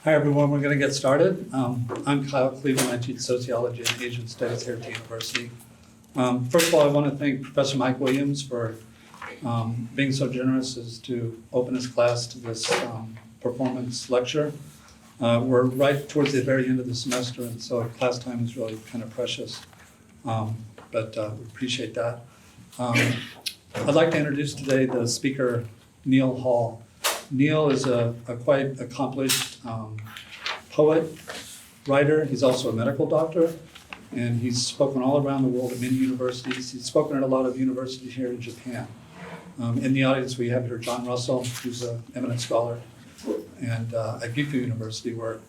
Hi, everyone. We're going to get started. I'm Kyle Cleveland. I teach sociology and Asian studies here at the university. First of all, I want to thank Professor Mike Williams for being so generous as to open his class to this performance lecture. We're right towards the very end of the semester, and so class time is really kind of precious. But we appreciate that. I'd like to introduce today the speaker, Neal Hall. Neal is a quite accomplished poet, writer. He's also a medical doctor, and he's spoken all around the world at many universities. He's spoken at a lot of universities here in Japan. In the audience, we have here John Russell, who's an eminent scholar, and at Gifu University, where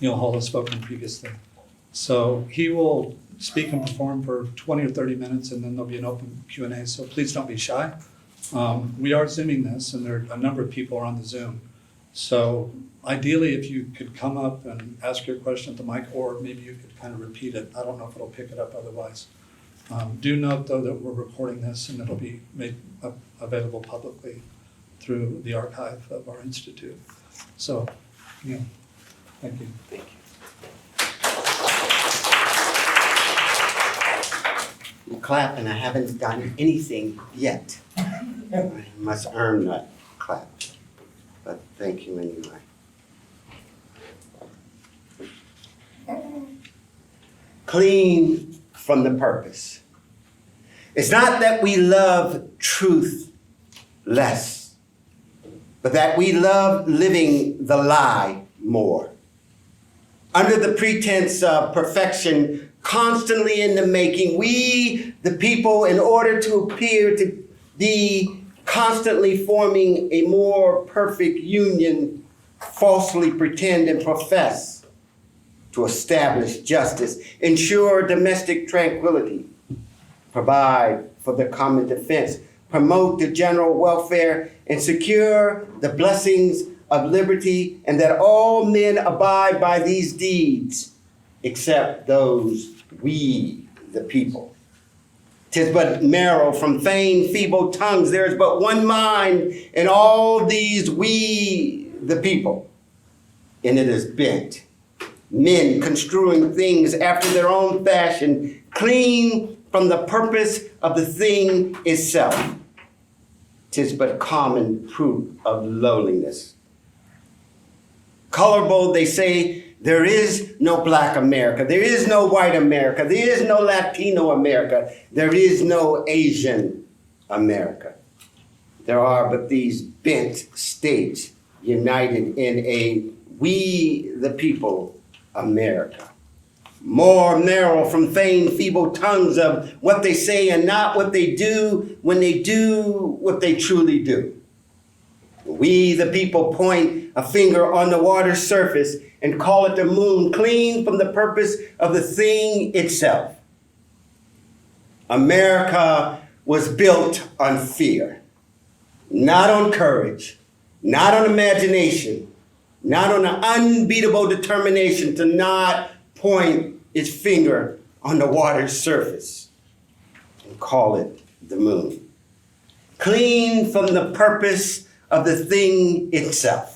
Neal Hall has spoken previously. So he will speak and perform for 20 or 30 minutes, and then there'll be an open Q&A, so please don't be shy. We are Zooming this, and there are a number of people are on the Zoom. So ideally, if you could come up and ask your question at the mic, or maybe you could kind of repeat it. I don't know if it'll pick it up otherwise. Do note, though, that we're recording this, and it'll be made available publicly through the archive of our institute. So, yeah, thank you. Thank you. You clap, and I haven't done anything yet. I must earn that clap. But thank you anyway. Clean from the purpose. It's not that we love truth less, but that we love living the lie more. Under the pretense of perfection, constantly in the making, we, the people, in order to appear to be constantly forming a more perfect union, falsely pretend and profess to establish justice, ensure domestic tranquility, provide for the common defense, promote the general welfare, and secure the blessings of liberty, and that all men abide by these deeds, except those we, the people. 'Tis but marrow from vain, feeble tongues. There is but one mind in all these we, the people, and it is bent. Men construing things after their own fashion, clean from the purpose of the thing itself. 'Tis but common proof of lowliness. Colorable, they say, there is no Black America. There is no white America. There is no Latino America. There is no Asian America. There are but these bent states united in a we the people America. More narrow from vain, feeble tongues of what they say and not what they do when they do what they truly do. We the people point a finger on the water's surface and call it the moon, clean from the purpose of the thing itself. America was built on fear, not on courage, not on imagination, not on an unbeatable determination to not point its finger on the water's surface and call it the moon. Clean from the purpose of the thing itself.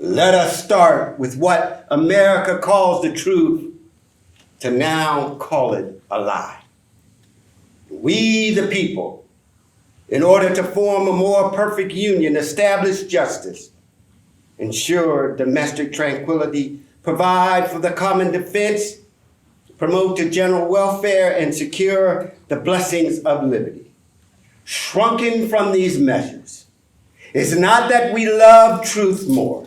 Let us start with what America calls the truth to now call it a lie. We, the people, in order to form a more perfect union, establish justice, ensure domestic tranquility, provide for the common defense, promote the general welfare, and secure the blessings of liberty. Shrunken from these measures, it's not that we love truth more,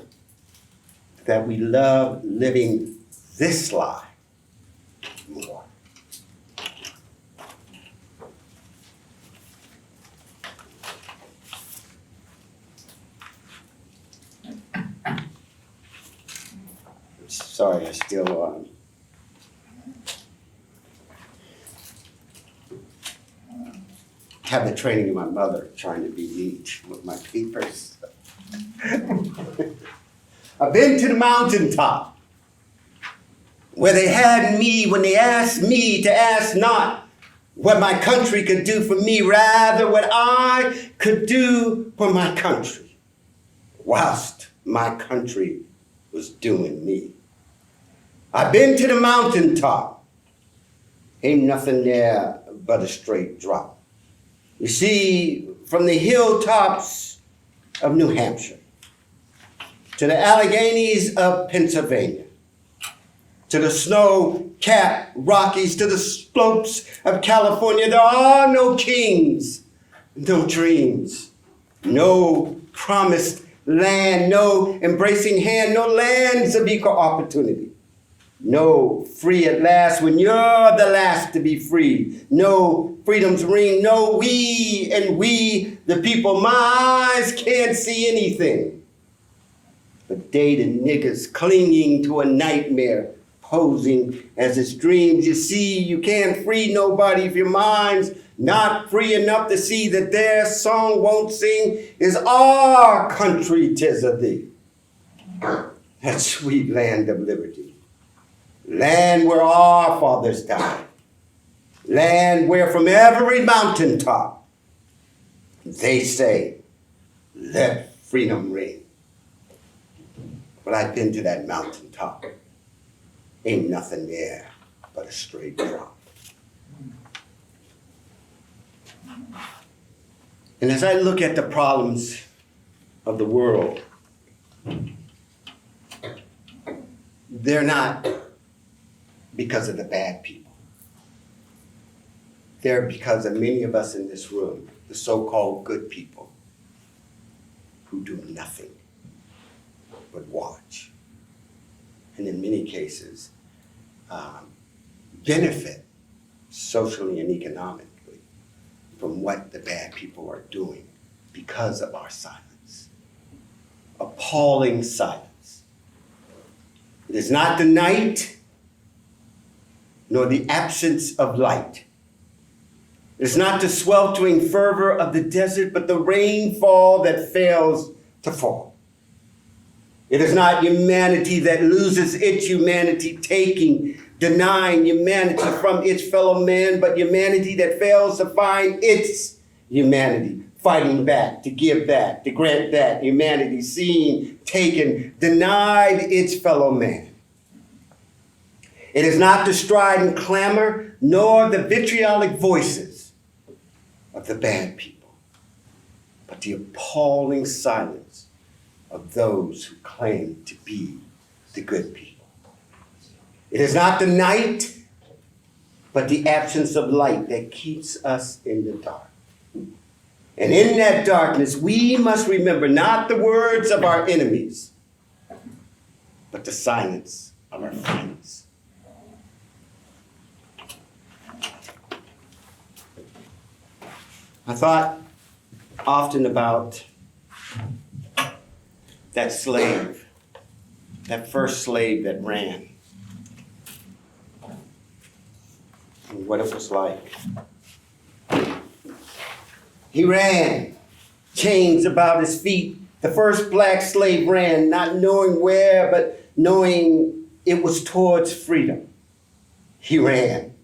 that we love living this lie more. Sorry, I still have the training of my mother trying to be neat with my papers. I've been to the mountaintop where they had me when they asked me to ask not what my country could do for me, rather what I could do for my country, whilst my country was doing me. I've been to the mountaintop. Ain't nothing there but a straight drop. You see, from the hilltops of New Hampshire to the Alleghenies of Pennsylvania, to the snow-capped Rockies, to the slopes of California, there are no kings, no dreams, no promised land, no embracing hand, no lands of equal opportunity. No free at last when you're the last to be free. No freedom's ring, no we and we, the people, my eyes can't see anything but dated niggas clinging to a nightmare, posing as its dreams. You see, you can't free nobody if your mind's not free enough to see that their song won't sing is our country, 'tis of thee. That sweet land of liberty. Land where our fathers died. Land where from every mountaintop they say, let freedom ring. But I've been to that mountaintop. Ain't nothing there but a straight drop. And as I look at the problems of the world, they're not because of the bad people. They're because of many of us in this room, the so-called good people, who do nothing but watch. And in many cases, benefit socially and economically from what the bad people are doing because of our silence. Appalling silence. It is not the night nor the absence of light. It is not the sweltering fervor of the desert, but the rainfall that fails to fall. It is not humanity that loses its humanity, denying humanity from its fellow man, but humanity that fails to find its humanity, fighting back, to give back, to grant that humanity, seen, taken, denied its fellow man. It is not the strident clamor, nor the vitriolic voices of the bad people, but the appalling silence of those who claim to be the good people. It is not the night, but the absence of light that keeps us in the dark. And in that darkness, we must remember not the words of our enemies, but the silence of our friends. I thought often about that slave, that first slave that ran, and what it was like. He ran, chains about his feet. The first black slave ran, not knowing where, but knowing it was towards freedom. He ran,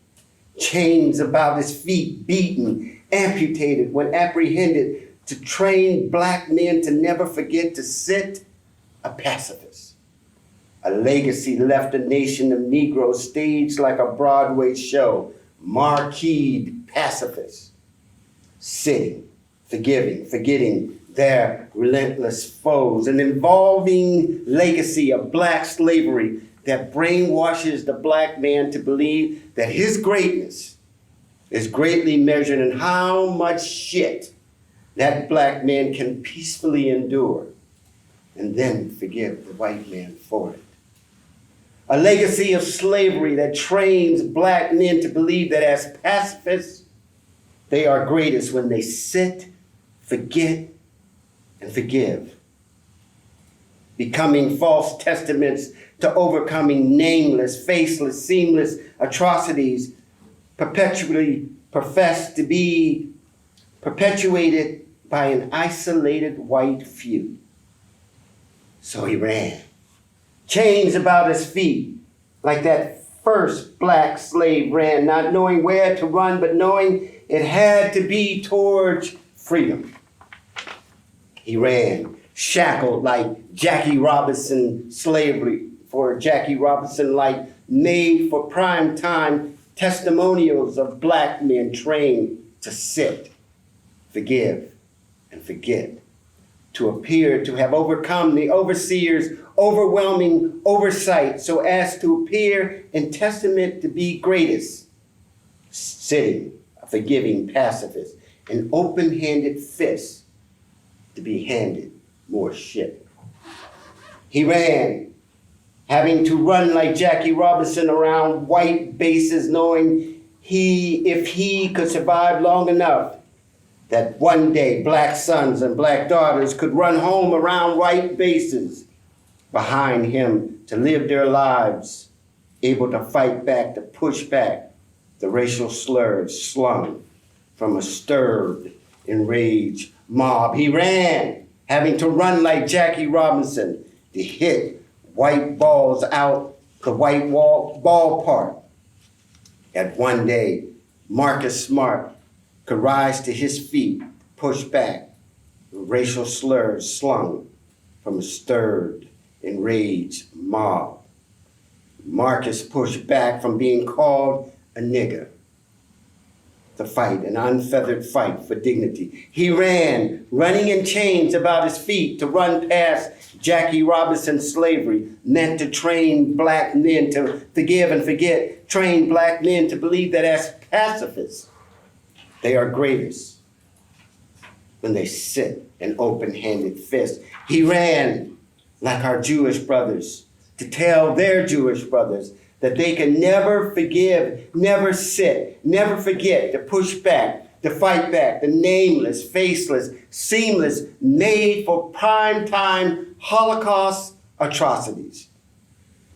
chains about his feet, beaten, amputated when apprehended, to train black men to never forget to sit a pacifist. A legacy left a nation of Negroes staged like a Broadway show, marqueed pacifists, sitting, forgiving, forgetting their relentless foes, an evolving legacy of black slavery that brainwashes the black man to believe that his greatness is greatly measured in how much shit that black man can peacefully endure and then forgive the white man for it. A legacy of slavery that trains black men to believe that as pacifists, they are greatest when they sit, forget, and forgive. Becoming false testaments to overcoming nameless, faceless, seamless atrocities perpetually professed to be perpetuated by an isolated white few. So he ran, chains about his feet, like that first black slave ran, not knowing where to run, but knowing it had to be towards freedom. He ran, shackled like Jackie Robinson slavery for Jackie Robinson, like made for prime time testimonials of black men trained to sit, forgive, and forget, to appear to have overcome the overseer's overwhelming oversight so as to appear in testament to be greatest, sitting, a forgiving pacifist, an open-handed fist to be handed more shit. He ran, having to run like Jackie Robinson around white bases, knowing if he could survive long enough, that one day black sons and black daughters could run home around white bases behind him to live their lives, able to fight back, to push back the racial slurs slung from a stirred, enraged mob. He ran, having to run like Jackie Robinson to hit white balls out the white ballpark. That one day, Marcus Smart could rise to his feet, push back the racial slurs slung from a stirred, enraged mob. Marcus pushed back from being called a nigger to fight an unfeathered fight for dignity. He ran, running in chains about his feet to run past Jackie Robinson's slavery, meant to train black men to forgive and forget, train black men to believe that as pacifists, they are greatest when they sit an open-handed fist. He ran like our Jewish brothers to tell their Jewish brothers that they can never forgive, never sit, never forget, to push back, to fight back the nameless, faceless, seamless, made for prime time Holocaust atrocities,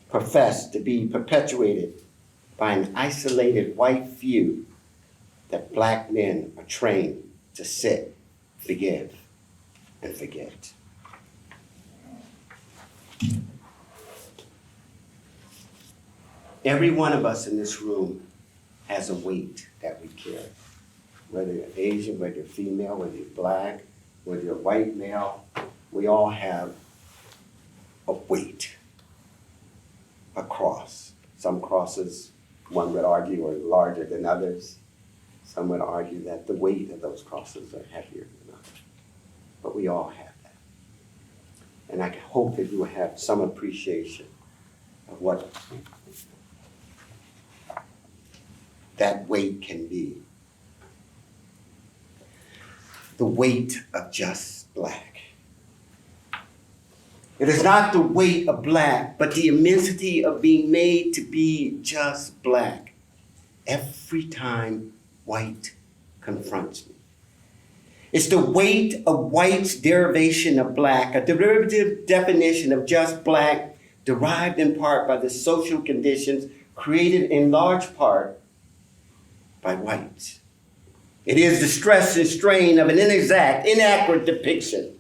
professed to be perpetuated by an isolated white few that black men are trained to sit, forgive, and forget. Every one of us in this room has a weight that we carry. Whether you're Asian, whether you're female, whether you're black, whether you're white male, we all have a weight, a cross. Some crosses, one would argue, are larger than others. Some would argue that the weight of those crosses are heavier than others. But we all have that. And I hope that you will have some appreciation of what that weight can be. The weight of just black. It is not the weight of black, but the immensity of being made to be just black every time white confronts me. It's the weight of white's derivation of black, a derivative definition of just black, derived in part by the social conditions created in large part by whites. It is the stress and strain of an inexact, inaccurate depiction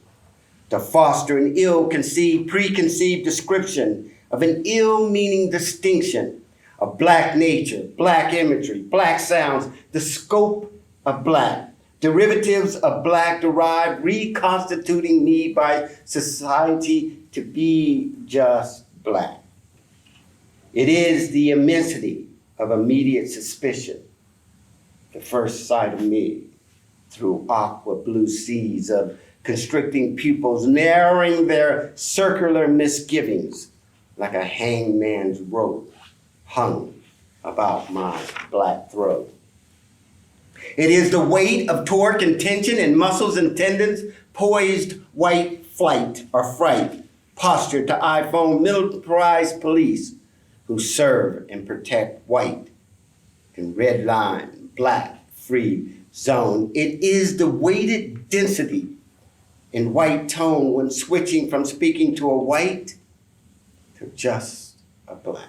to foster an ill-conceived, preconceived description of an ill-meaning distinction of black nature, black imagery, black sounds, the scope of black, derivatives of black derived, reconstituting me by society to be just black. It is the immensity of immediate suspicion, the first sight of me through aqua blue seas of constricting pupils, narrowing their circular misgivings like a hangman's rope hung about my black throat. It is the weight of torque and tension in muscles and tendons, poised white flight or fright, postured to iPhone militarized police who serve and protect white in red line, black, free zone. It is the weighted density in white tone when switching from speaking to a white to just a black.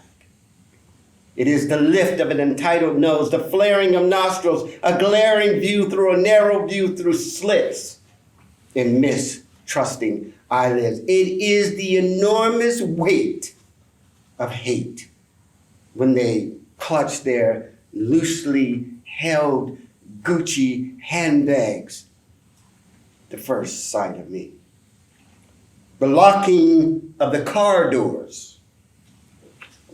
It is the lift of an entitled nose, the flaring of nostrils, a glaring view through a narrow view through slits in mistrusting eyelids. It is the enormous weight of hate when they clutch their loosely held Gucci handbags, the first sight of me. the locking of the car doors,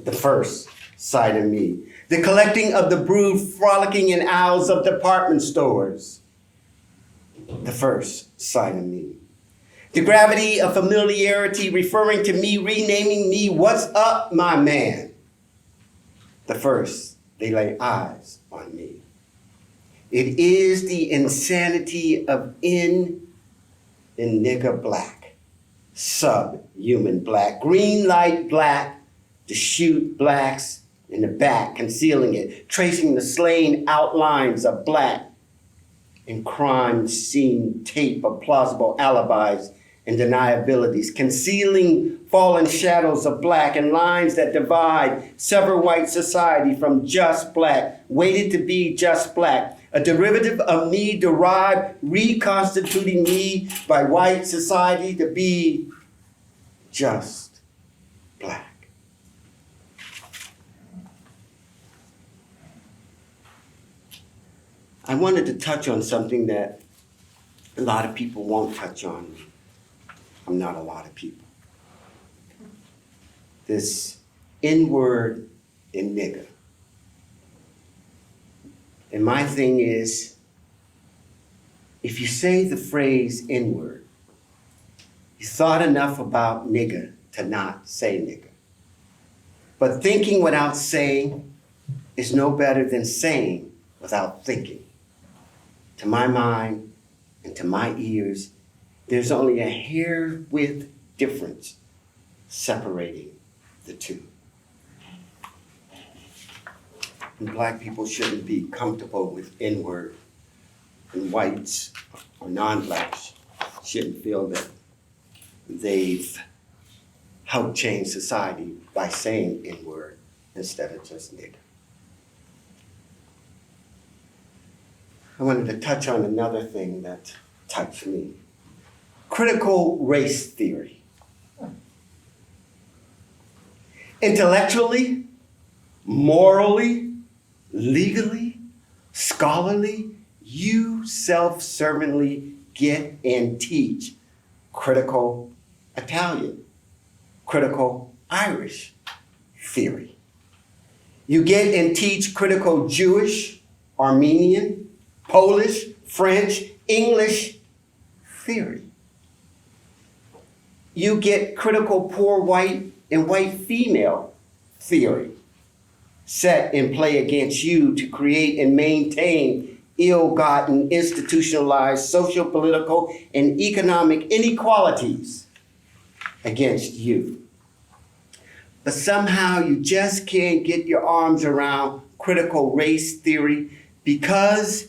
the first side of me. The collecting of the brood frolicking in aisles of department stores, the first side of me. The gravity of familiarity referring to me, renaming me, what's up, my man? The first, they lay eyes on me. It is the insanity of in nigger black, subhuman black, green light black, to shoot blacks in the back, concealing it, tracing the slain outlines of black in crime scene tape of plausible alibis and deniabilities, concealing fallen shadows of black and lines that divide, sever white society from just black, waited to be just black, a derivative of me derived, reconstituting me by white society to be just black. I wanted to touch on something that a lot of people won't touch on. I'm not a lot of people. This N-word in nigger. And my thing is, if you say the phrase N-word, you thought enough about nigger to not say nigger. But thinking without saying is no better than saying without thinking. To my mind and to my ears, there's only a hair width difference separating the two. And black people shouldn't be comfortable with N-word, and whites or non-blacks shouldn't feel that they've helped change society by saying N-word instead of just nigger. I wanted to touch on another thing that touched me. Critical race theory. Intellectually, morally, legally, scholarly, you self-servantly get and teach critical Italian, critical Irish theory. You get and teach critical Jewish, Armenian, Polish, French, English theory. You get critical poor white and white female theory set in play against you to create and maintain ill-gotten, institutionalized social, political, and economic inequalities against you. But somehow you just can't get your arms around critical race theory because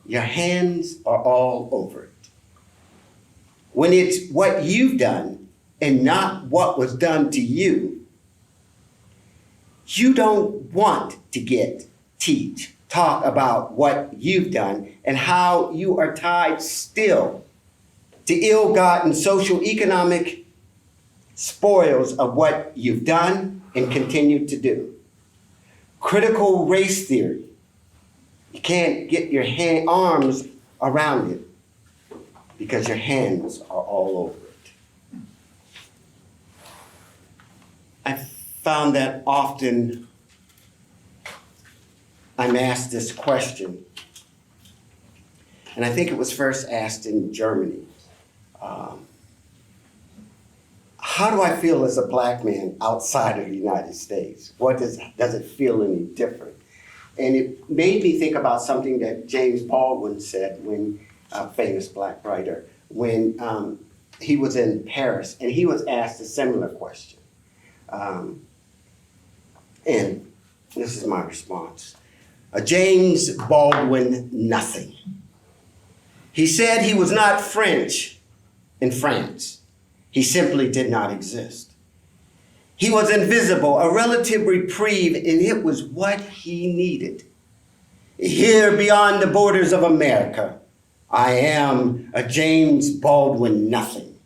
your hands are all over it. When it's what you've done and not what was done to you, you don't want to teach, talk about what you've done and how you are tied still to ill-gotten social economic spoils of what you've done and continue to do. Critical race theory. You can't get your arms around it because your hands are all over it. I found that often I'm asked this question, and I think it was first asked in Germany. How do I feel as a black man outside of the United States? Does it feel any different? And it made me think about something that James Baldwin said, when a famous black writer, when he was in Paris, and he was asked a similar question. And this is my response. James Baldwin, nothing. He said he was not French in France. He simply did not exist. He was invisible, a relative reprieve, and it was what he needed. Here beyond the borders of America, I am a James Baldwin nothing.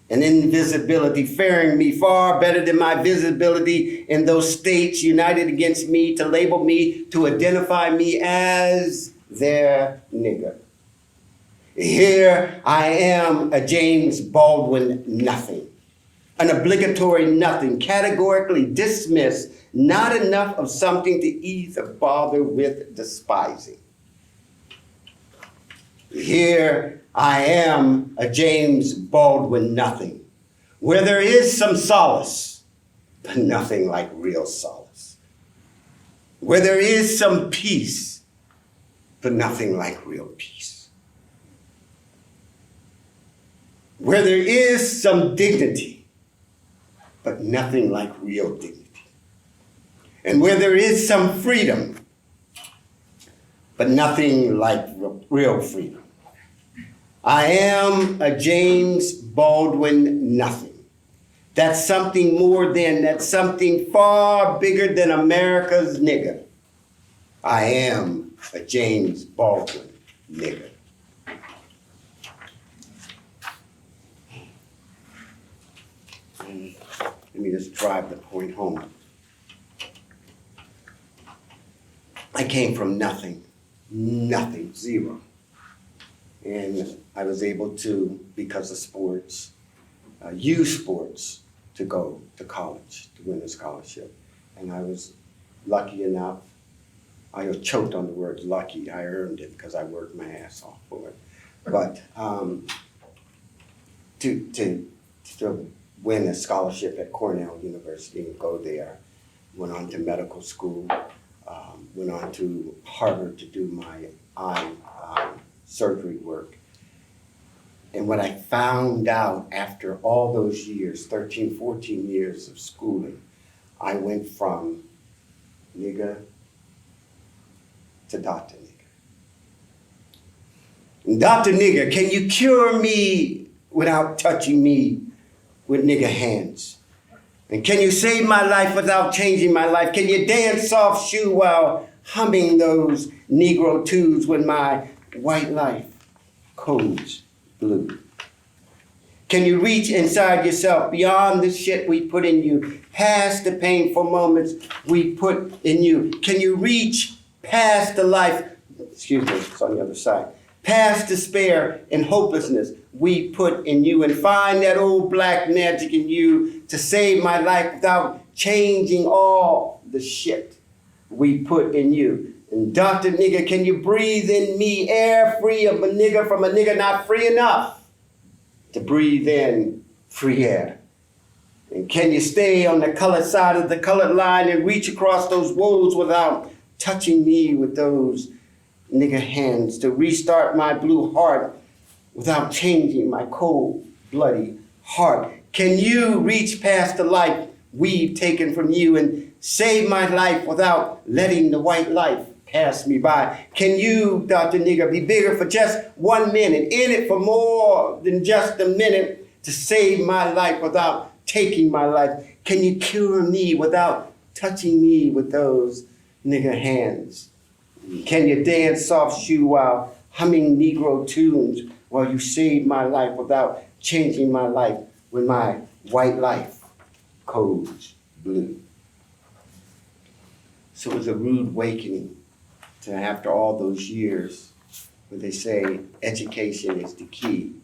An invisibility faring me far better than my visibility in those states united against me to label me, to identify me as their nigger. Here I am, a James Baldwin nothing, an obligatory nothing, categorically dismissed, not enough of something to either bother with despising. Here I am, a James Baldwin nothing, where there is some solace, but nothing like real solace. Where there is some peace, but nothing like real peace. Where there is some dignity, but nothing like real dignity. And where there is some freedom, but nothing like real freedom. I am a James Baldwin nothing. That's something more than, that's something far bigger than America's nigger. I am a James Baldwin nigger. Let me just drive the point home. I came from nothing, zero. And I was able to, because of sports, use sports to go to college, to win a scholarship. And I was lucky enough, I choked on the word lucky, I earned it because I worked my ass off for it. But to win a scholarship at Cornell University and go there, went on to medical school, went on to Harvard to do my eye surgery work. And what I found out after all those years, 13, 14 years of schooling, I went from nigger to Dr. Nigger. And Dr. Nigger, can you cure me without touching me with nigger hands? And can you save my life without changing my life? Can you dance soft shoe while humming those Negro tunes when my white life codes blue? Can you reach inside yourself beyond the shit we put in you, past the painful moments we put in you? Can you reach past the life, excuse me, it's on the other side, past despair and hopelessness we put in you and find that old black magic in you to save my life without changing all the shit we put in you? And Dr. Nigger, can you breathe in me air free of a nigger from a nigger not free enough to breathe in free air? And can you stay on the colored side of the colored line and reach across those woes without touching me with those nigger hands to restart my blue heart without changing my cold, bloody heart? Can you reach past the life we've taken from you and save my life without letting the white life pass me by? Can you, Dr. Nigger, be bigger for just 1 minute, in it for more than just a minute to save my life without taking my life? Can you cure me without touching me with those nigger hands? Can you dance soft shoe while humming Negro tunes while you save my life without changing my life when my white life codes blue? So it was a rude awakening to, after all those years, where they say education is the key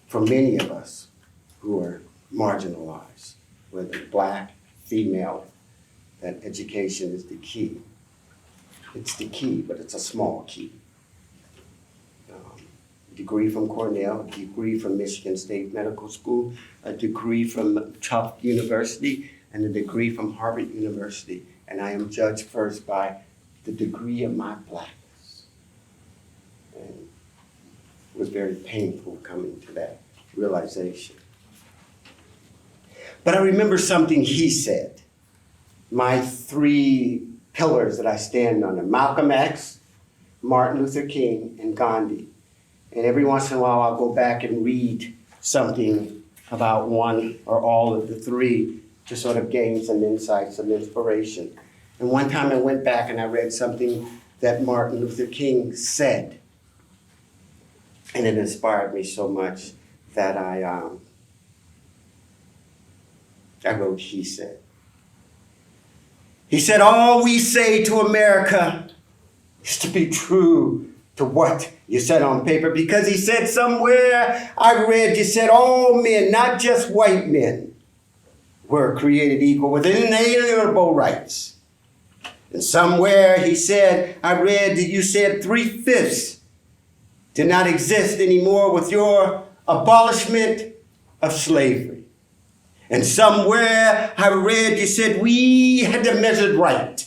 for many of us who are marginalized, whether black, female, that education is the key. It's the key, but it's a small key. A degree from Cornell, a degree from Michigan State Medical School, a degree from Tufts University, and a degree from Harvard University. And I am judged first by the degree of my blackness. And it was very painful coming to that realization. But I remember something he said. My 3 pillars that I stand on are Malcolm X, Martin Luther King, and Gandhi. And every once in a while I'll go back and read something about one or all of the 3 to sort of gain some insight, some inspiration. And one time I went back and I read something that Martin Luther King said. And it inspired me so much that I wrote, he said. He said, all we say to America is to be true to what you said on paper, because he said somewhere, I read, you said all men, not just white men, were created equal with inalienable rights. And somewhere he said, I read that you said 3/5 did not exist anymore with your abolishment of slavery. And somewhere I read you said we had the measured right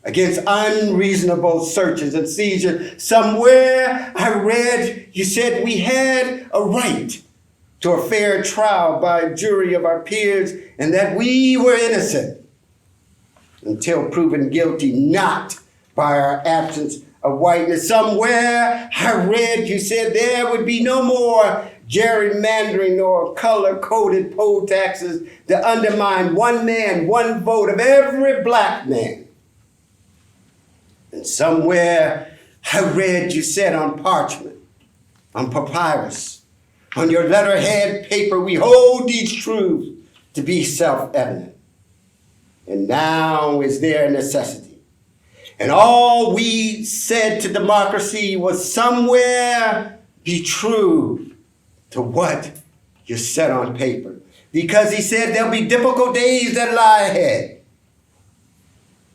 against unreasonable searches and seizures. Somewhere I read you said we had a right to a fair trial by a jury of our peers, and that we were innocent until proven guilty, not by our absence of whiteness. Somewhere I read you said there would be no more gerrymandering or color-coded poll taxes to undermine one man, one vote of every black man. And somewhere I read you said on parchment, on papyrus, on your letterhead paper, we hold these truths to be self-evident. And now is there a necessity. And all we said to democracy was somewhere be true to what you said on paper. Because he said there'll be difficult days that lie ahead.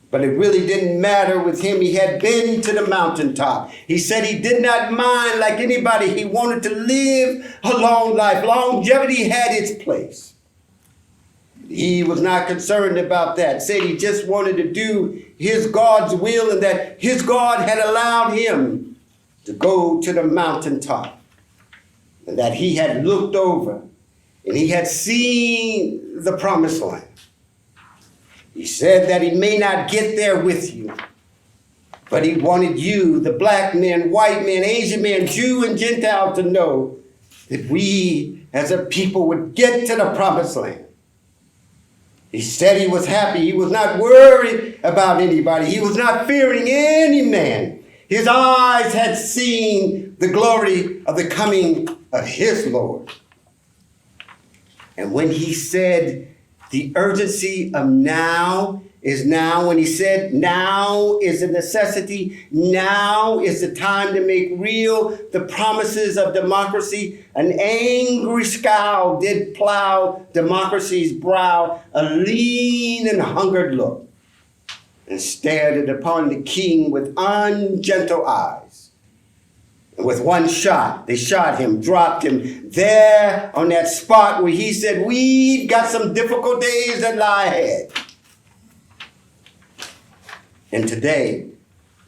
But it really didn't matter with him. He had been to the mountaintop. He said he did not mind like anybody. He wanted to live a long life. Longevity had its place. He was not concerned about that. Said he just wanted to do his God's will, and that his God had allowed him to go to the mountaintop, and that he had looked over and he had seen the promised land. He said that he may not get there with you, but he wanted you, the black men, white men, Asian men, Jew and Gentile, to know that we as a people would get to the promised land. He said he was happy. He was not worried about anybody. He was not fearing any man. His eyes had seen the glory of the coming of his Lord. And when he said the urgency of now is now, when he said now is a necessity, now is the time to make real the promises of democracy, an angry scowl did plow democracy's brow, a lean and hungered look, and stared it upon the king with ungentle eyes. And with one shot, they shot him, dropped him there on that spot where he said, we've got some difficult days that lie ahead. And today,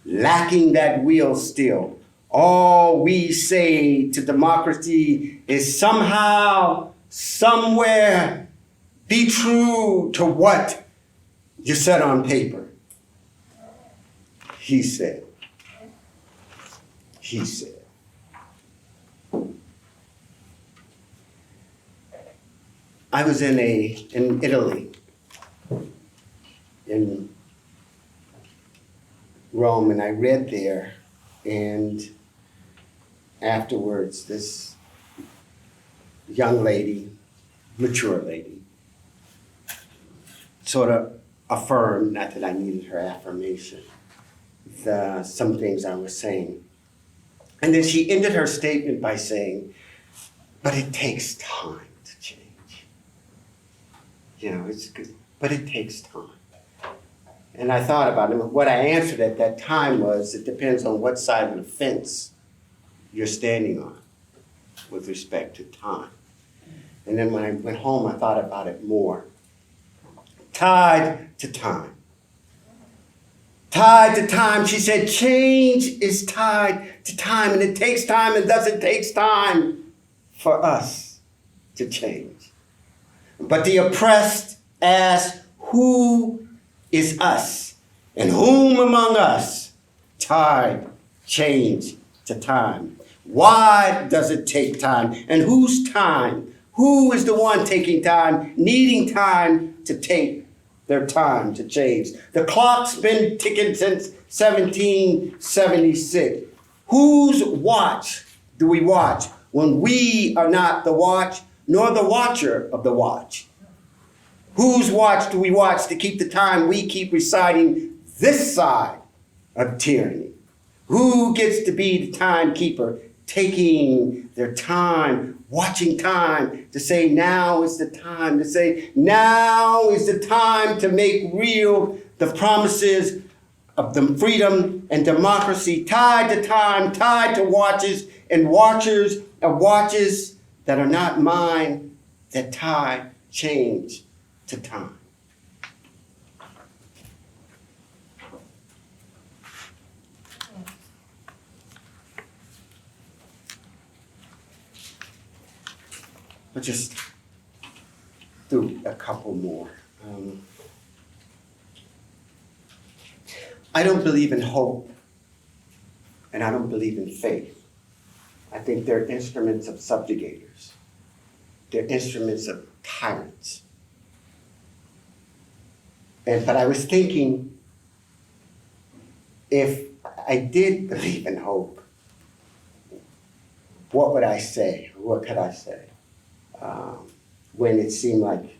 lacking that will still, all we say to democracy is somehow, somewhere, be true to what you said on paper. He said. He said. I was in Italy, in Rome, and I read there, and afterwards this young lady, mature lady, sort of affirmed, not that I needed her affirmation, some things I was saying. And then she ended her statement by saying, but it takes time to change. You know, it's good, but it takes time. And I thought about it. What I answered at that time was, it depends on what side of the fence you're standing on with respect to time. And then when I went home, I thought about it more. Tied to time. Tied to time. She said, change is tied to time, and it takes time, and thus it takes time for us to change. But the oppressed ask, who is us, and whom among us tied change to time? Why does it take time? And whose time? Who is the one taking time, needing time to take their time to change? The clock's been ticking since 1776. Whose watch do we watch when we are not the watch, nor the watcher of the watch? Whose watch do we watch to keep the time we keep reciting this side of tyranny? Who gets to be the timekeeper, taking their time, watching time to say now is the time, to say now is the time to make real the promises of the freedom and democracy tied to time, tied to watches and watchers of watches that are not mine, that tie change to time. But just do a couple more. I don't believe in hope, and I don't believe in faith. I think they're instruments of subjugators. They're instruments of tyrants. But I was thinking, if I did believe in hope, what would I say? What could I say? When it seemed like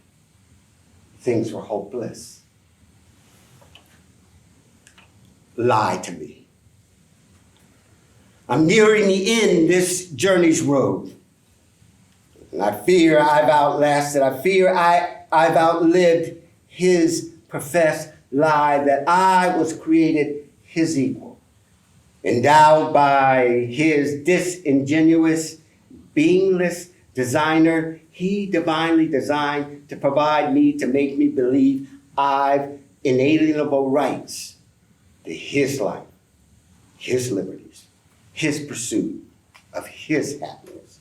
things were hopeless. Lie to me. I'm nearing the end this journey's road. And I fear I've outlasted, I fear I've outlived his professed lie that I was created his equal, endowed by his disingenuous, beingless designer. He divinely designed to provide me, to make me believe I've inalienable rights to his life, his liberties, his pursuit of his happiness.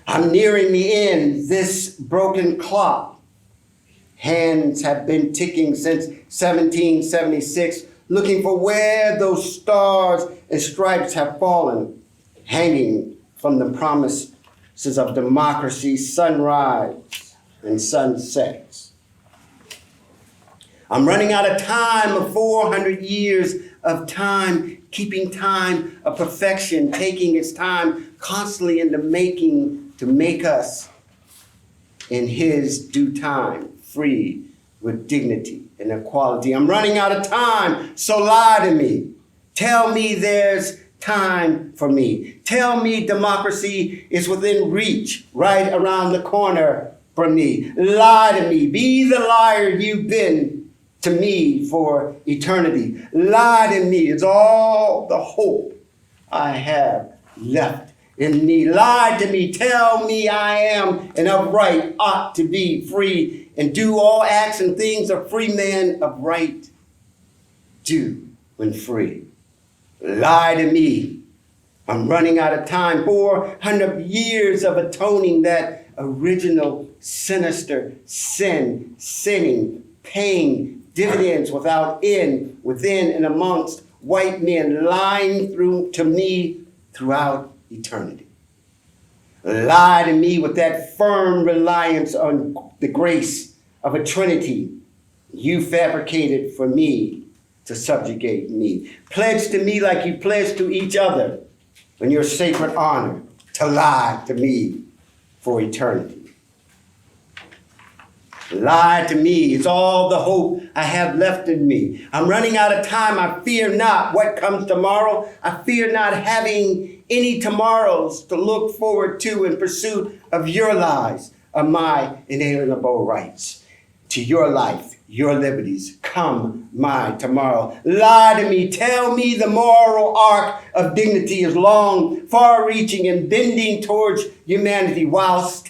I'm nearing the end, this broken clock. Hands have been ticking since 1776, looking for where those stars and stripes have fallen, hanging from the promises of democracy, sunrise and sunsets. I'm running out of time, of 400 years of time, keeping time of perfection, taking its time constantly in the making to make us in his due time, free with dignity and equality. I'm running out of time, so lie to me. Tell me there's time for me. Tell me democracy is within reach, right around the corner from me. Lie to me. Be the liar you've been to me for eternity. Lie to me. It's all the hope I have left in me. Lie to me. Tell me I am an upright, ought to be free, and do all acts and things a free man of right do when free. Lie to me. I'm running out of time. 400 years of atoning that original sinister sin, sinning, paying dividends without end, within and amongst white men, lying through to me throughout eternity. Lie to me with that firm reliance on the grace of a Trinity you fabricated for me to subjugate me. Pledge to me like you pledge to each other in your sacred honor to lie to me for eternity. Lie to me is all the hope I have left in me. I'm running out of time. I fear not what comes tomorrow. I fear not having any tomorrows to look forward to in pursuit of your lives, of my inalienable rights. To your life, your liberties, come my tomorrow. Lie to me, tell me the moral arc of dignity is long, far-reaching and bending towards humanity, whilst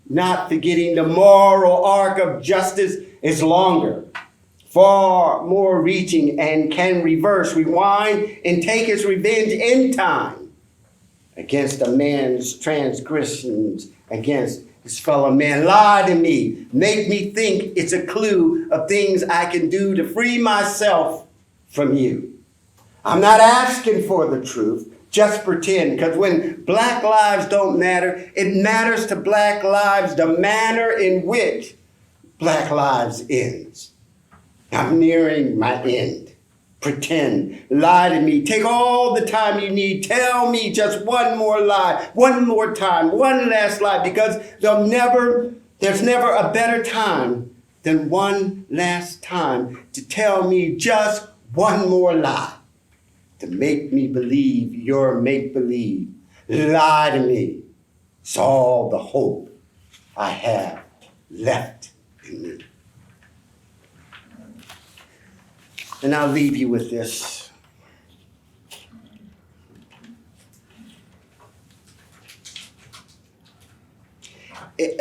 not forgetting the moral arc of justice is longer, far more reaching, and can reverse, rewind, and take its revenge in time against a man's transgressions against his fellow man. Lie to me, make me think it's a clue of things I can do to free myself from you. I'm not asking for the truth, just pretend, because when black lives don't matter, it matters to black lives the manner in which black lives ends. I'm nearing my end. Pretend, lie to me, take all the time you need, tell me just one more lie, one more time, one last lie, because there's never a better time than one last time to tell me just one more lie. to make me believe your make-believe. Lie to me. It's all the hope I have left in me. And I'll leave you with this.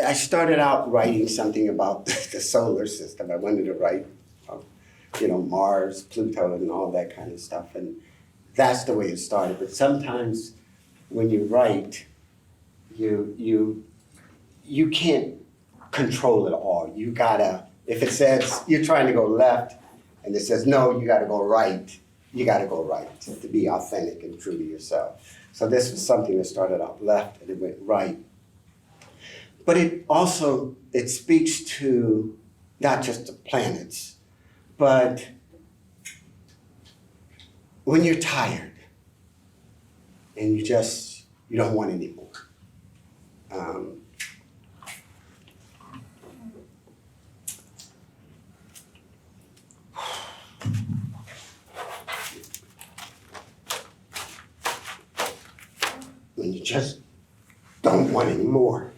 I started out writing something about the solar system. I wanted to write, Mars, Pluto, and all that kind of stuff. And that's the way it started. But sometimes when you write, you can't control it all. You gotta, if it says you're trying to go left, and it says, no, you gotta go right. You gotta go right to be authentic and true to yourself. So this was something that started out left and it went right. But it speaks to not just the planets, but when you're tired and you don't want any more. When you just don't want any more.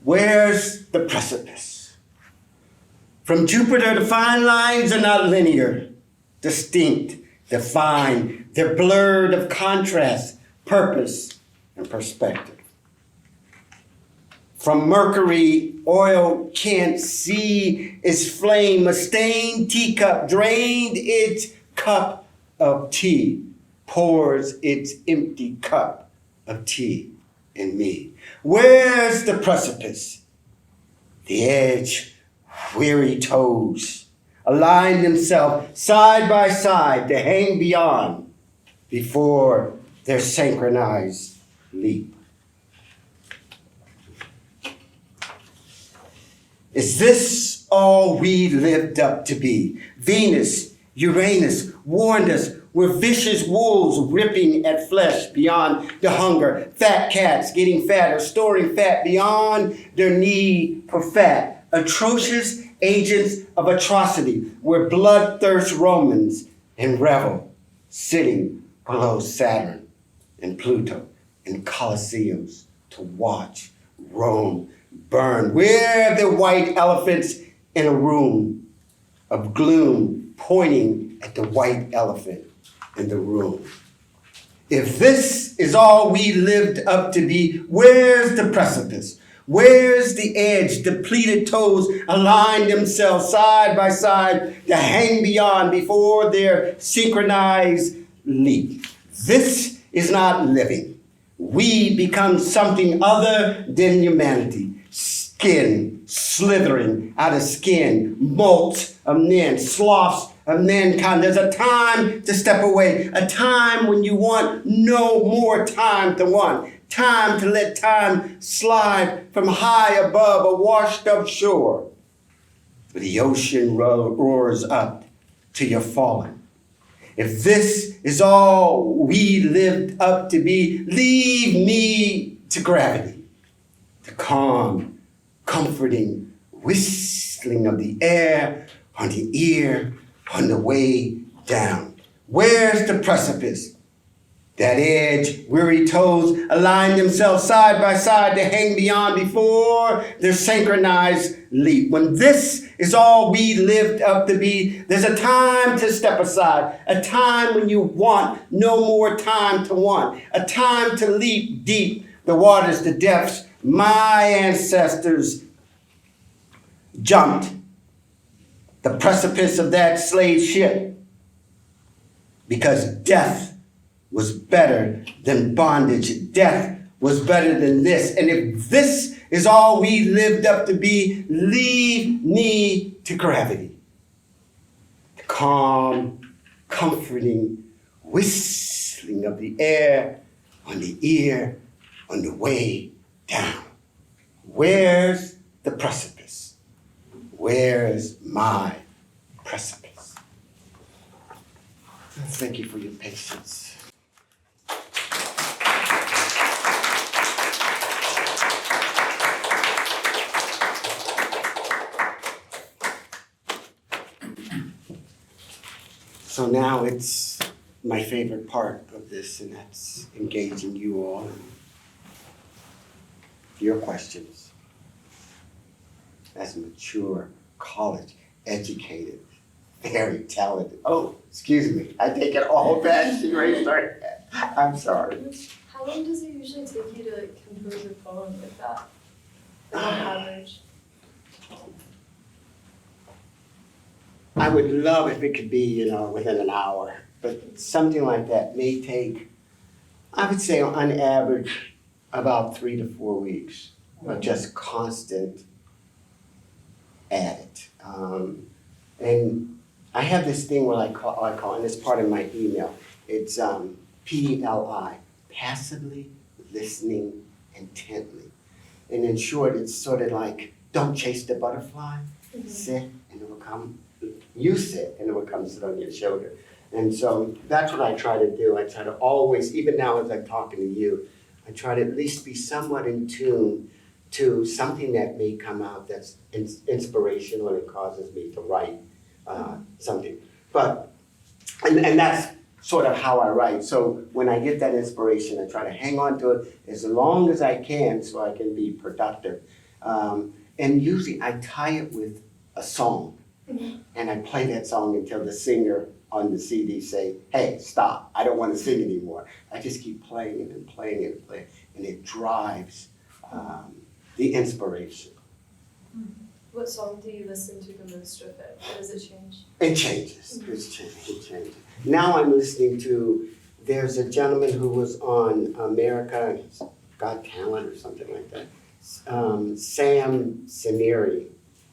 Where's the precipice? From Jupiter, the fine lines are not linear, distinct, defined. They're blurred of contrast, purpose, and perspective. From Mercury, oil can't see its flame. A stained teacup drained its cup of tea, pours its empty cup of tea in me. Where's the precipice? The edge, weary toes align themselves side by side to hang beyond before their synchronized leap. Is this all we lived up to be? Venus, Uranus warned us we're vicious wolves ripping at flesh beyond the hunger. Fat cats getting fatter, storing fat beyond their need for fat. Atrocious agents of atrocity. We're bloodthirst Romans in revel, sitting below Saturn and Pluto in Colosseums to watch Rome burn. We're the white elephants in a room of gloom, pointing at the white elephant in the room. If this is all we lived up to be, where's the precipice? Where's the edge? Depleted toes align themselves side by side to hang beyond before their synchronized leap. This is not living. We become something other than humanity. Skin slithering out of skin, molts of men, sloths of mankind. There's a time to step away, a time when you want no more time to want. Time to let time slide from high above a washed up shore. The ocean roars up to your falling. If this is all we lived up to be, leave me to gravity, the calm, comforting whistling of the air on the ear on the way down. Where's the precipice? That edge, weary toes align themselves side by side to hang beyond before their synchronized leap. When this is all we lived up to be, there's a time to step aside, a time when you want no more time to want, a time to leap deep the waters, the depths. My ancestors jumped the precipice of that slave ship because death was better than bondage. Death was better than this. And if this is all we lived up to be, leave me to gravity. The calm, comforting whistling of the air on the ear on the way down. Where's the precipice? Where's my precipice. Thank you for your patience. So now it's my favorite part of this, and that's engaging you all in your questions. As a mature, college-educated, very talented. Oh, excuse me, I take it all back. She raised her hand. I'm sorry. How long does it usually take you to compose a poem like that? Like on average? I would love if it could be, within an hour, but something like that may take, I would say on average, about 3 to 4 weeks of just constant at it. And I have this thing what I call, and it's part of my email, it's PLI, passively listening intently. And in short, it's sort of like, don't chase the butterfly, sit and it will come. You sit and it will come sit on your shoulder. And so that's what I try to do. I try to always, even now as I'm talking to you, I try to at least be somewhat in tune to something that may come out that's inspirational and it causes me to write something. But, and that's sort of how I write. So when I get that inspiration, I try to hang on to it as long as I can so I can be productive. And usually I tie it with a song. And I play that song until the singer on the CD say, hey, stop, I don't want to sing anymore. I just keep playing it and playing it and playing it, and it drives the inspiration. What song do you listen to the most with it? Or does it change? It changes, it changes. Now I'm listening to, there's a gentleman who was on America's Got Talent or something like that, Sam Samiri,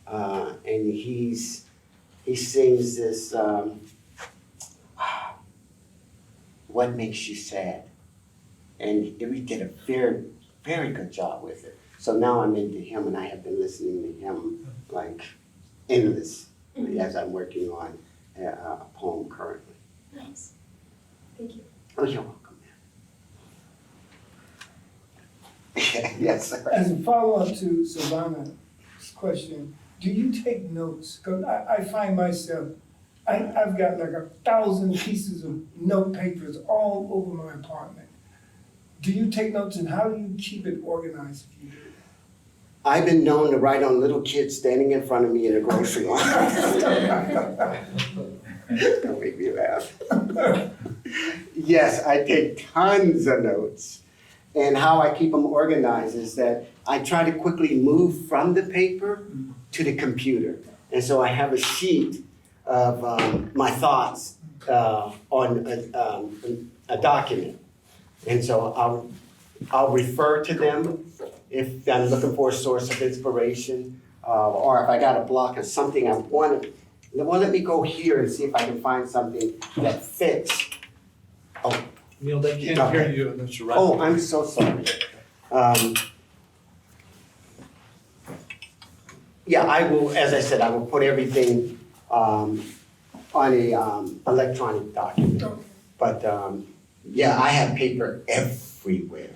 and he sings this, What Makes You Sad? And we did a very, very good job with it. So now I'm into him, and I have been listening to him like endless as I'm working on a poem currently. Nice. Thank you. Oh, you're welcome, man. Yes, sir. As a follow-up to Savannah's question, do you take notes? Because I find myself, I've got like 1,000 pieces of note papers all over my apartment. Do you take notes, and how do you keep it organized if you do? I've been known to write on little kids standing in front of me in a grocery line. It's gonna make me laugh. Yes, I take tons of notes. And how I keep them organized is that I try to quickly move from the paper to the computer. And so I have a sheet of my thoughts on a document. And so I'll refer to them if I'm looking for a source of inspiration, or if I got a block of something I want to, well, let me go here and see if I can find something that fits. Oh, Neal, they can't hear you unless you're right. oh, I'm so sorry. Yeah, I will, as I said, I will put everything on a electronic document. But yeah, I have paper everywhere.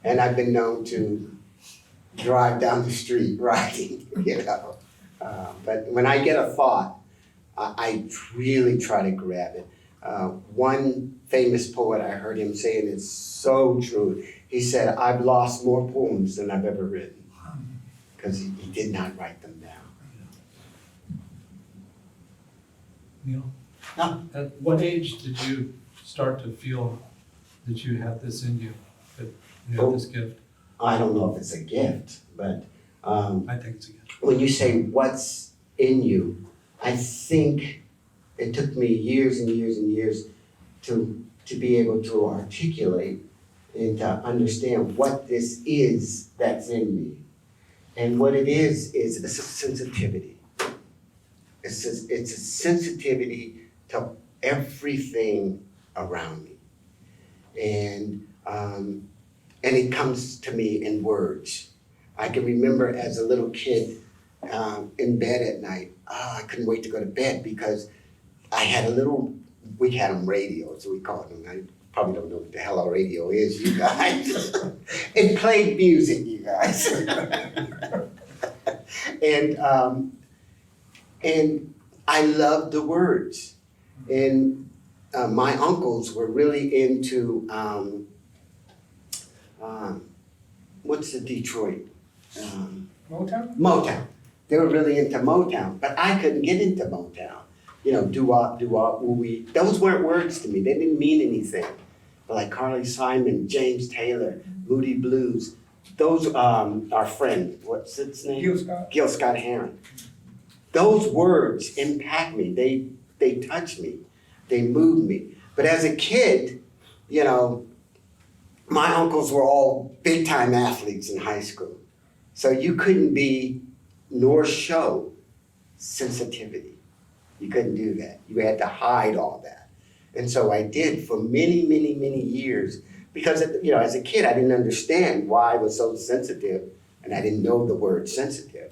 And I've been known to drive down the street writing, But when I get a thought, I really try to grab it. One famous poet, I heard him say, and it's so true. He said, I've lost more poems than I've ever written, because he did not write them down. Neal, No. at what age did you start to feel that you had this in you, that you had this gift? I don't know if it's a gift, but I think it's a gift. when you say what's in you, I think it took me years and years and years to be able to articulate and to understand what this is that's in me. And what it is it's a sensitivity. It's a sensitivity to everything around me. And it comes to me in words. I can remember as a little kid in bed at night. Oh, I couldn't wait to go to bed because I had we had them radios, we called them. I probably don't know what the hell a radio is, you guys. It played music, you guys. And I loved the words. And my uncles were really into, what's the Detroit? Motown? Motown. They were really into Motown, but I couldn't get into Motown. You know, doo-wop, ooh-wee. Those weren't words to me. They didn't mean anything. But like Carly Simon, James Taylor, Moody Blues, those, our friend, what's its name? Gil Scott? Gil Scott Heron. Those words impact me. They touch me. They move me. But as a kid, you know, my uncles were all big-time athletes in high school. So you couldn't be nor show sensitivity. You couldn't do that. You had to hide all that. And so I did for many, many, many years because, you know, as a kid, I didn't understand why I was so sensitive, and I didn't know the word sensitive,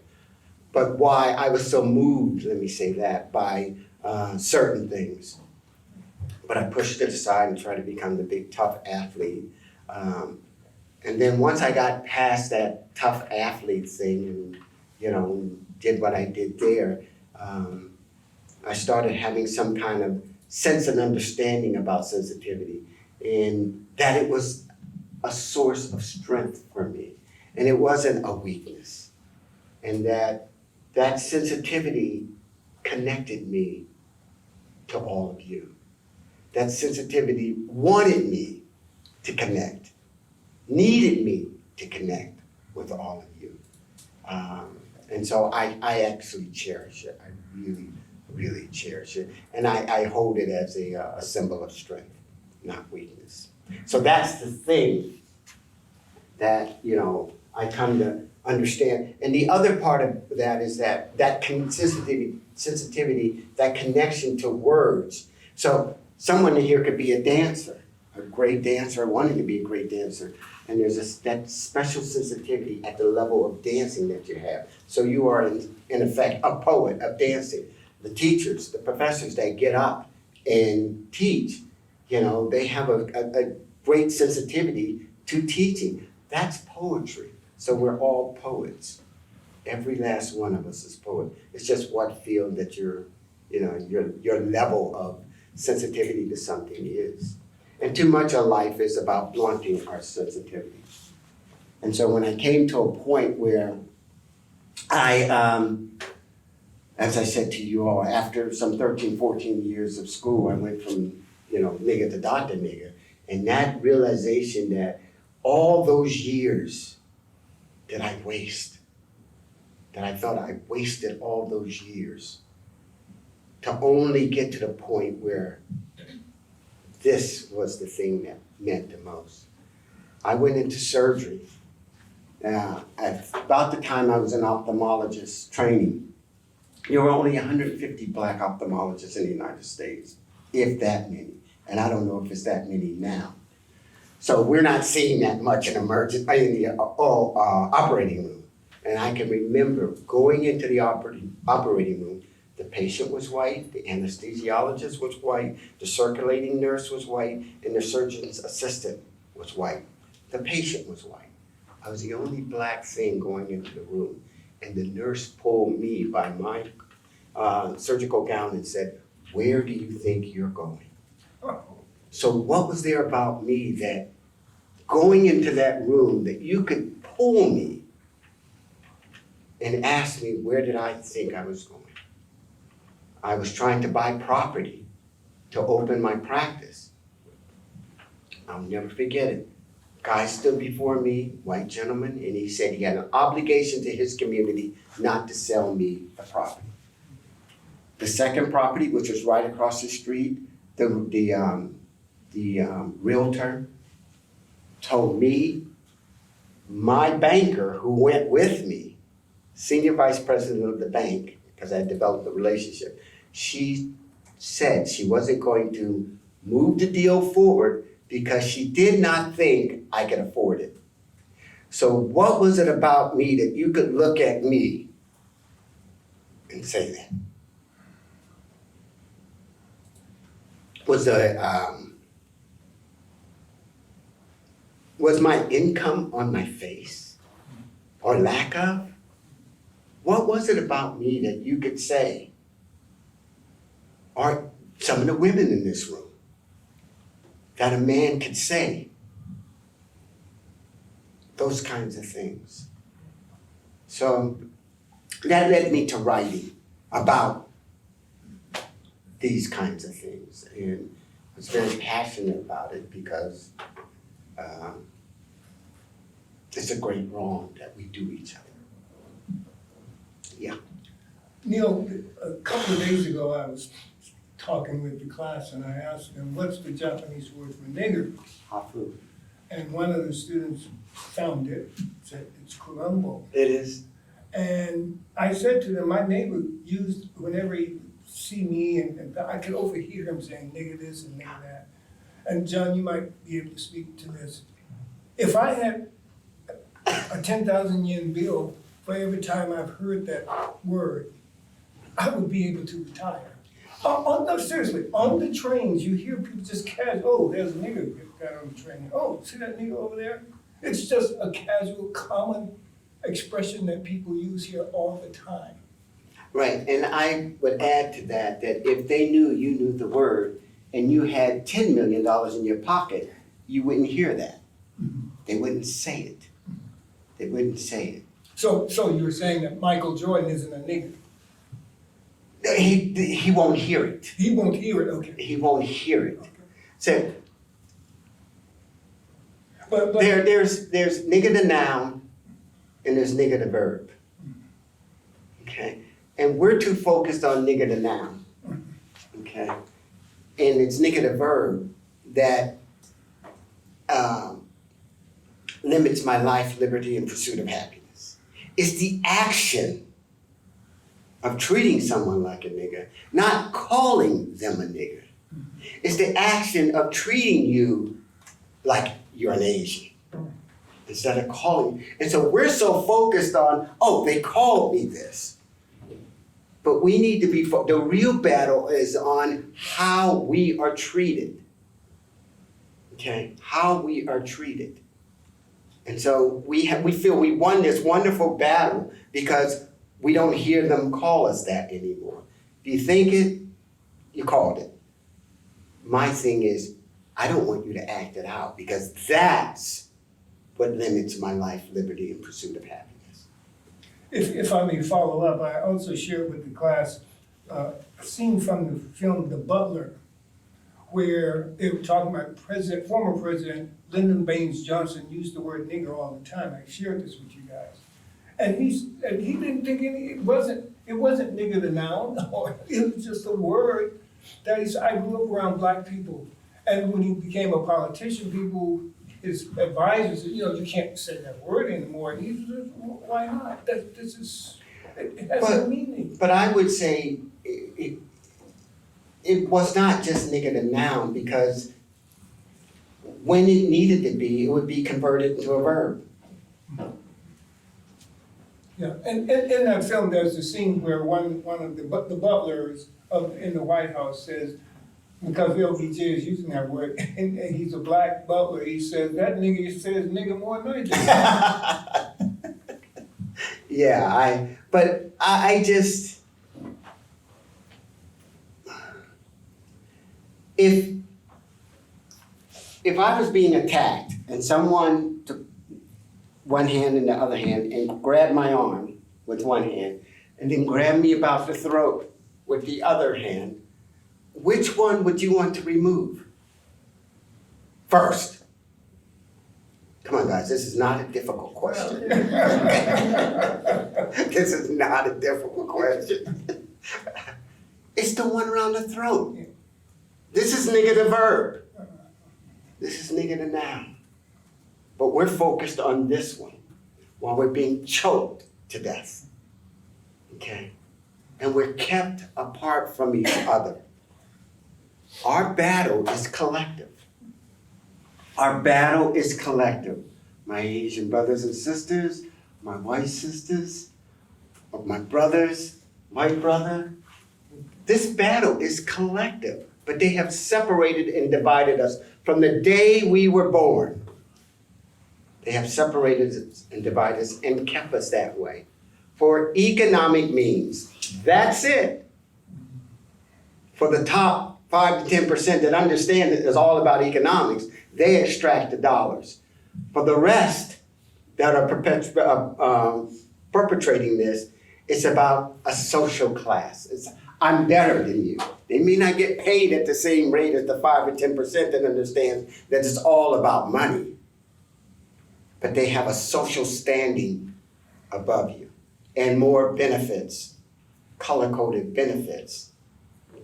but why I was so moved, let me say that, by certain things. But I pushed it aside and tried to become the big, tough athlete. And then once I got past that tough athlete thing and, you know, did what I did there, I started having some kind of sense and understanding about sensitivity, and that it was a source of strength for me, and it wasn't a weakness, and that sensitivity connected me to all of you. That sensitivity wanted me to connect, needed me to connect with all of you. And so I actually cherish it. I really, really cherish it. And I hold it as a symbol of strength, not weakness. So that's the thing that, you know, I come to understand. And the other part of that is that sensitivity, that connection to words. So someone here could be a dancer, a great dancer, wanting to be a great dancer. And there's that special sensitivity at the level of dancing that you have. So you are, in effect, a poet of dancing. The teachers, the professors that get up and teach, you know, they have a great sensitivity to teaching. That's poetry. So we're all poets. Every last one of us is poet. It's just what field that your level of sensitivity to something is. And too much of life is about blunting our sensitivity. And so when I came to a point where as I said to you all, after some 13, 14 years of school, I went from, you know, nigger to Dr. Nigger. And that realization that all those years that I waste, that I thought I wasted all those years to only get to the point where this was the thing that meant the most. I went into surgery. At about the time I was an ophthalmologist training, there were only 150 black ophthalmologists in the United States, if that many. And I don't know if it's that many now. So we're not seeing that much in the operating room. And I can remember going into the operating room. The patient was white, the anesthesiologist was white, the circulating nurse was white, and the surgeon's assistant was white. The patient was white. I was the only black thing going into the room. And the nurse pulled me by my surgical gown and said, "Where do you think you're going?" So what was there about me that going into that room that you could pull me and ask me where did I think I was going? I was trying to buy property to open my practice. I'll never forget it. Guy stood before me, white gentleman, and he said he had an obligation to his community not to sell me the property. The second property, which was right across the street, the realtor told me, my banker who went with me, senior vice president of the bank, because I developed a relationship, she said she wasn't going to move the deal forward because she did not think I could afford it. So what was it about me that you could look at me and say that. Was my income on my face or lack of? What was it about me that you could say, or some of the women in this room, that a man could say those kinds of things? So that led me to writing about these kinds of things. And I was very passionate about it because it's a great wrong that we do each other. Yeah. Neal, a couple of days ago, I was talking with the class and I asked them, what's the Japanese word for nigger? Hafu. And one of the students found it, said it's kurumbo. It is. And I said to them, my neighbor used, whenever he see me, and I could overhear him saying nigger this and nigger that. And John, you might be able to speak to this. If I had a 10,000 yen bill for every time I've heard that word, I would be able to retire. No, seriously, on the trains, you hear people just casual, oh, there's a nigger guy on the train. Oh, see that nigger over there? It's just a casual, common expression that people use here all the time. Right, and I would add to that, that if they knew you knew the word and you had $10 million in your pocket, you wouldn't hear that. They wouldn't say it. They wouldn't say it. So you're saying that Michael Jordan isn't a nigger? He won't hear it. He won't hear it, okay. He won't hear it. Okay. So But there's nigger the noun and there's nigger the verb. Okay? And we're too focused on nigger the noun. Okay? And it's nigger the verb that limits my life, liberty, and pursuit of happiness. It's the action of treating someone like a nigger, not calling them a nigger. It's the action of treating you like you're an Asian instead of calling. And so we're so focused on, oh, they called me this. But we need to be, the real battle is on how we are treated. Okay, how we are treated. And so we feel we won this wonderful battle because we don't hear them call us that anymore. If you think it, you called it. My thing is, I don't want you to act it out because that's what limits my life, liberty, and pursuit of happiness. if I may follow up, I also shared with the class a scene from the film The Butler, where they were talking about former President Lyndon Baines Johnson used the word nigger all the time. I shared this with you guys. And he didn't think it wasn't nigger the noun, or it was just a word that he said. I grew up around black people. And when he became a politician, his advisors said, you can't say that word anymore. And he said, well, why not? It has no meaning. But I would say it was not just nigger the noun, because when it needed to be, it would be converted into a verb. Yeah, and in that film, there's a scene where one of the butlers in the White House says, because LBJ is using that word, and he's a black butler, he says, that nigga says nigga more than I do. Yeah, I just, if I was being attacked and someone took one hand in the other hand and grabbed my arm with one hand and then grabbed me about the throat with the other hand, which one would you want to remove first? Come on, guys, this is not a difficult question. This is not a difficult question. It's the one around the throat. This is nigger the verb. This is nigger the noun. But we're focused on this one while we're being choked to death. Okay? And we're kept apart from each other. Our battle is collective. Our battle is collective. My Asian brothers and sisters, my white sisters, my brothers, white brother, this battle is collective, but they have separated and divided us from the day we were born. They have separated us and divided us and kept us that way for economic means. That's it. For the top 5 to 10% that understand it is all about economics, they extract the dollars. For the rest that are perpetrating this, it's about a social class. I'm better than you. They may not get paid at the same rate as the 5 or 10% that understands that it's all about money. But they have a social standing above you and more benefits, color-coded benefits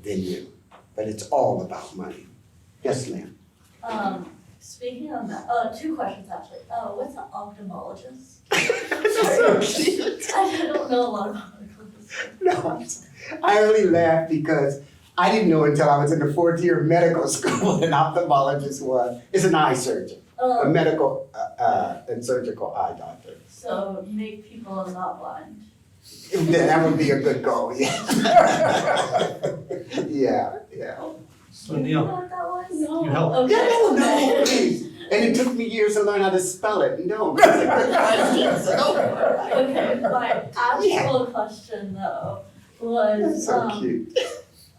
than you. But it's all about money. Yes, ma'am. Speaking on that, two questions actually. What's an ophthalmologist? So cute. I don't know a lot about ophthalmologists. No, I only laugh because I didn't know until I was in the 4th year of medical school what an ophthalmologist is an eye surgeon, a medical and surgical eye doctor. So make people not blind. That would be a good goal, yeah. Yeah. So Do you Neal, know what that was? you help. Okay. No, please. And it took me years to learn how to spell it. No, it's a good question. So. Okay, my actual question though was So cute.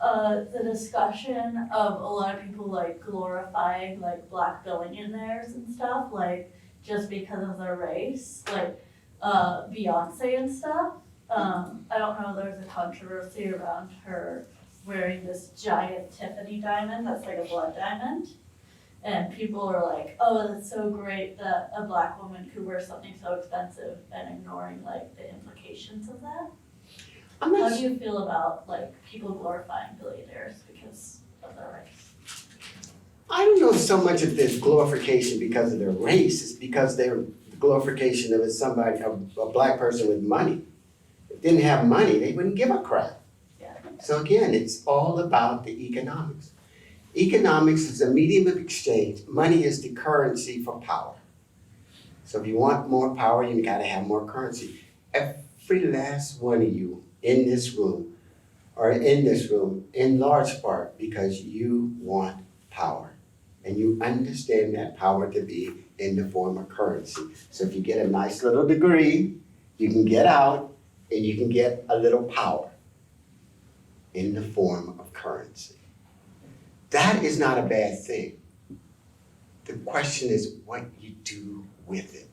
the discussion of a lot of people like glorifying like black billionaires and stuff, like just because of their race, like Beyonce and stuff. I don't know, there's a controversy around her wearing this giant Tiffany diamond that's like a blood diamond. And people are like, oh, that's so great that a black woman could wear something so expensive, and ignoring like the implications of that. How do you feel about like people glorifying billionaires because of their race? I don't know so much if there's glorification because of their race. It's because they're the glorification of somebody, a black person with money. If they didn't have money, they wouldn't give a crap. Yeah. So again, it's all about the economics. Economics is a medium of exchange. Money is the currency for power. So if you want more power, you gotta have more currency. Every last one of you in this room are in this room in large part because you want power. And you understand that power to be in the form of currency. So if you get a nice little degree, you can get out and you can get a little power in the form of currency. That is not a bad thing. The question is what you do with it.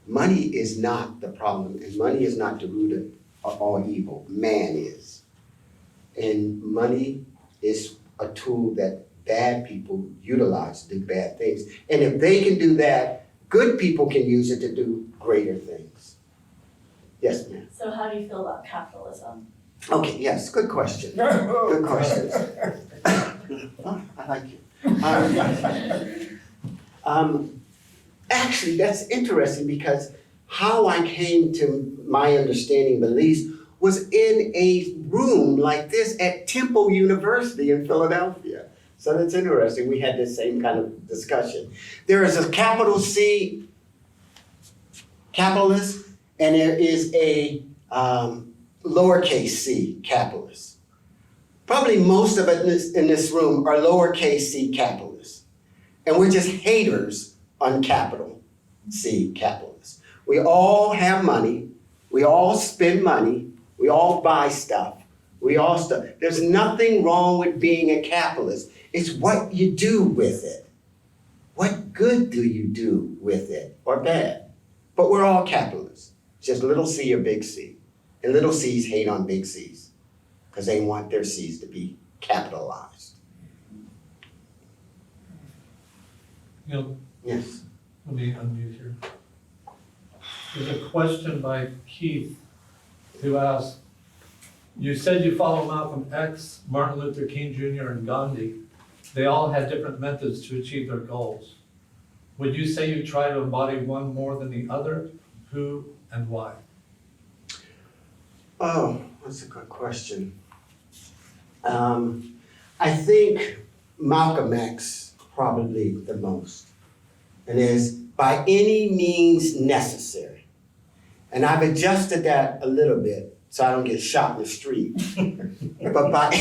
Money is not the problem, and money is not the root of all evil. Man is. And money is a tool that bad people utilize to do bad things. And if they can do that, good people can use it to do greater things. Yes, ma'am. So how do you feel about capitalism? Okay, yes, good question. Good questions. Oh, I like you. Actually, that's interesting because how I came to my understanding beliefs was in a room like this at Temple University in Philadelphia. So that's interesting. We had this same kind of discussion. There is a capital C, capitalist, and there is a lowercase c, capitalist. Probably most of us in this room are lowercase c capitalists. And we're just haters on capital C capitalists. We all have money. We all spend money. We all buy stuff. There's nothing wrong with being a capitalist. It's what you do with it. What good do you do with it, or bad? But we're all capitalists. Just little c or big C. And little c's hate on big C's because they want their C's to be capitalized. Neal, Yes. let me unmute here. There's a question by Keith who asked, you said you follow Malcolm X, Martin Luther King Jr., and Gandhi. They all had different methods to achieve their goals. Would you say you try to embody one more than the other? Who and why? Oh, that's a good question. I think Malcolm X probably the most. And is by any means necessary. And I've adjusted that a little bit so I don't get shot in the street. But by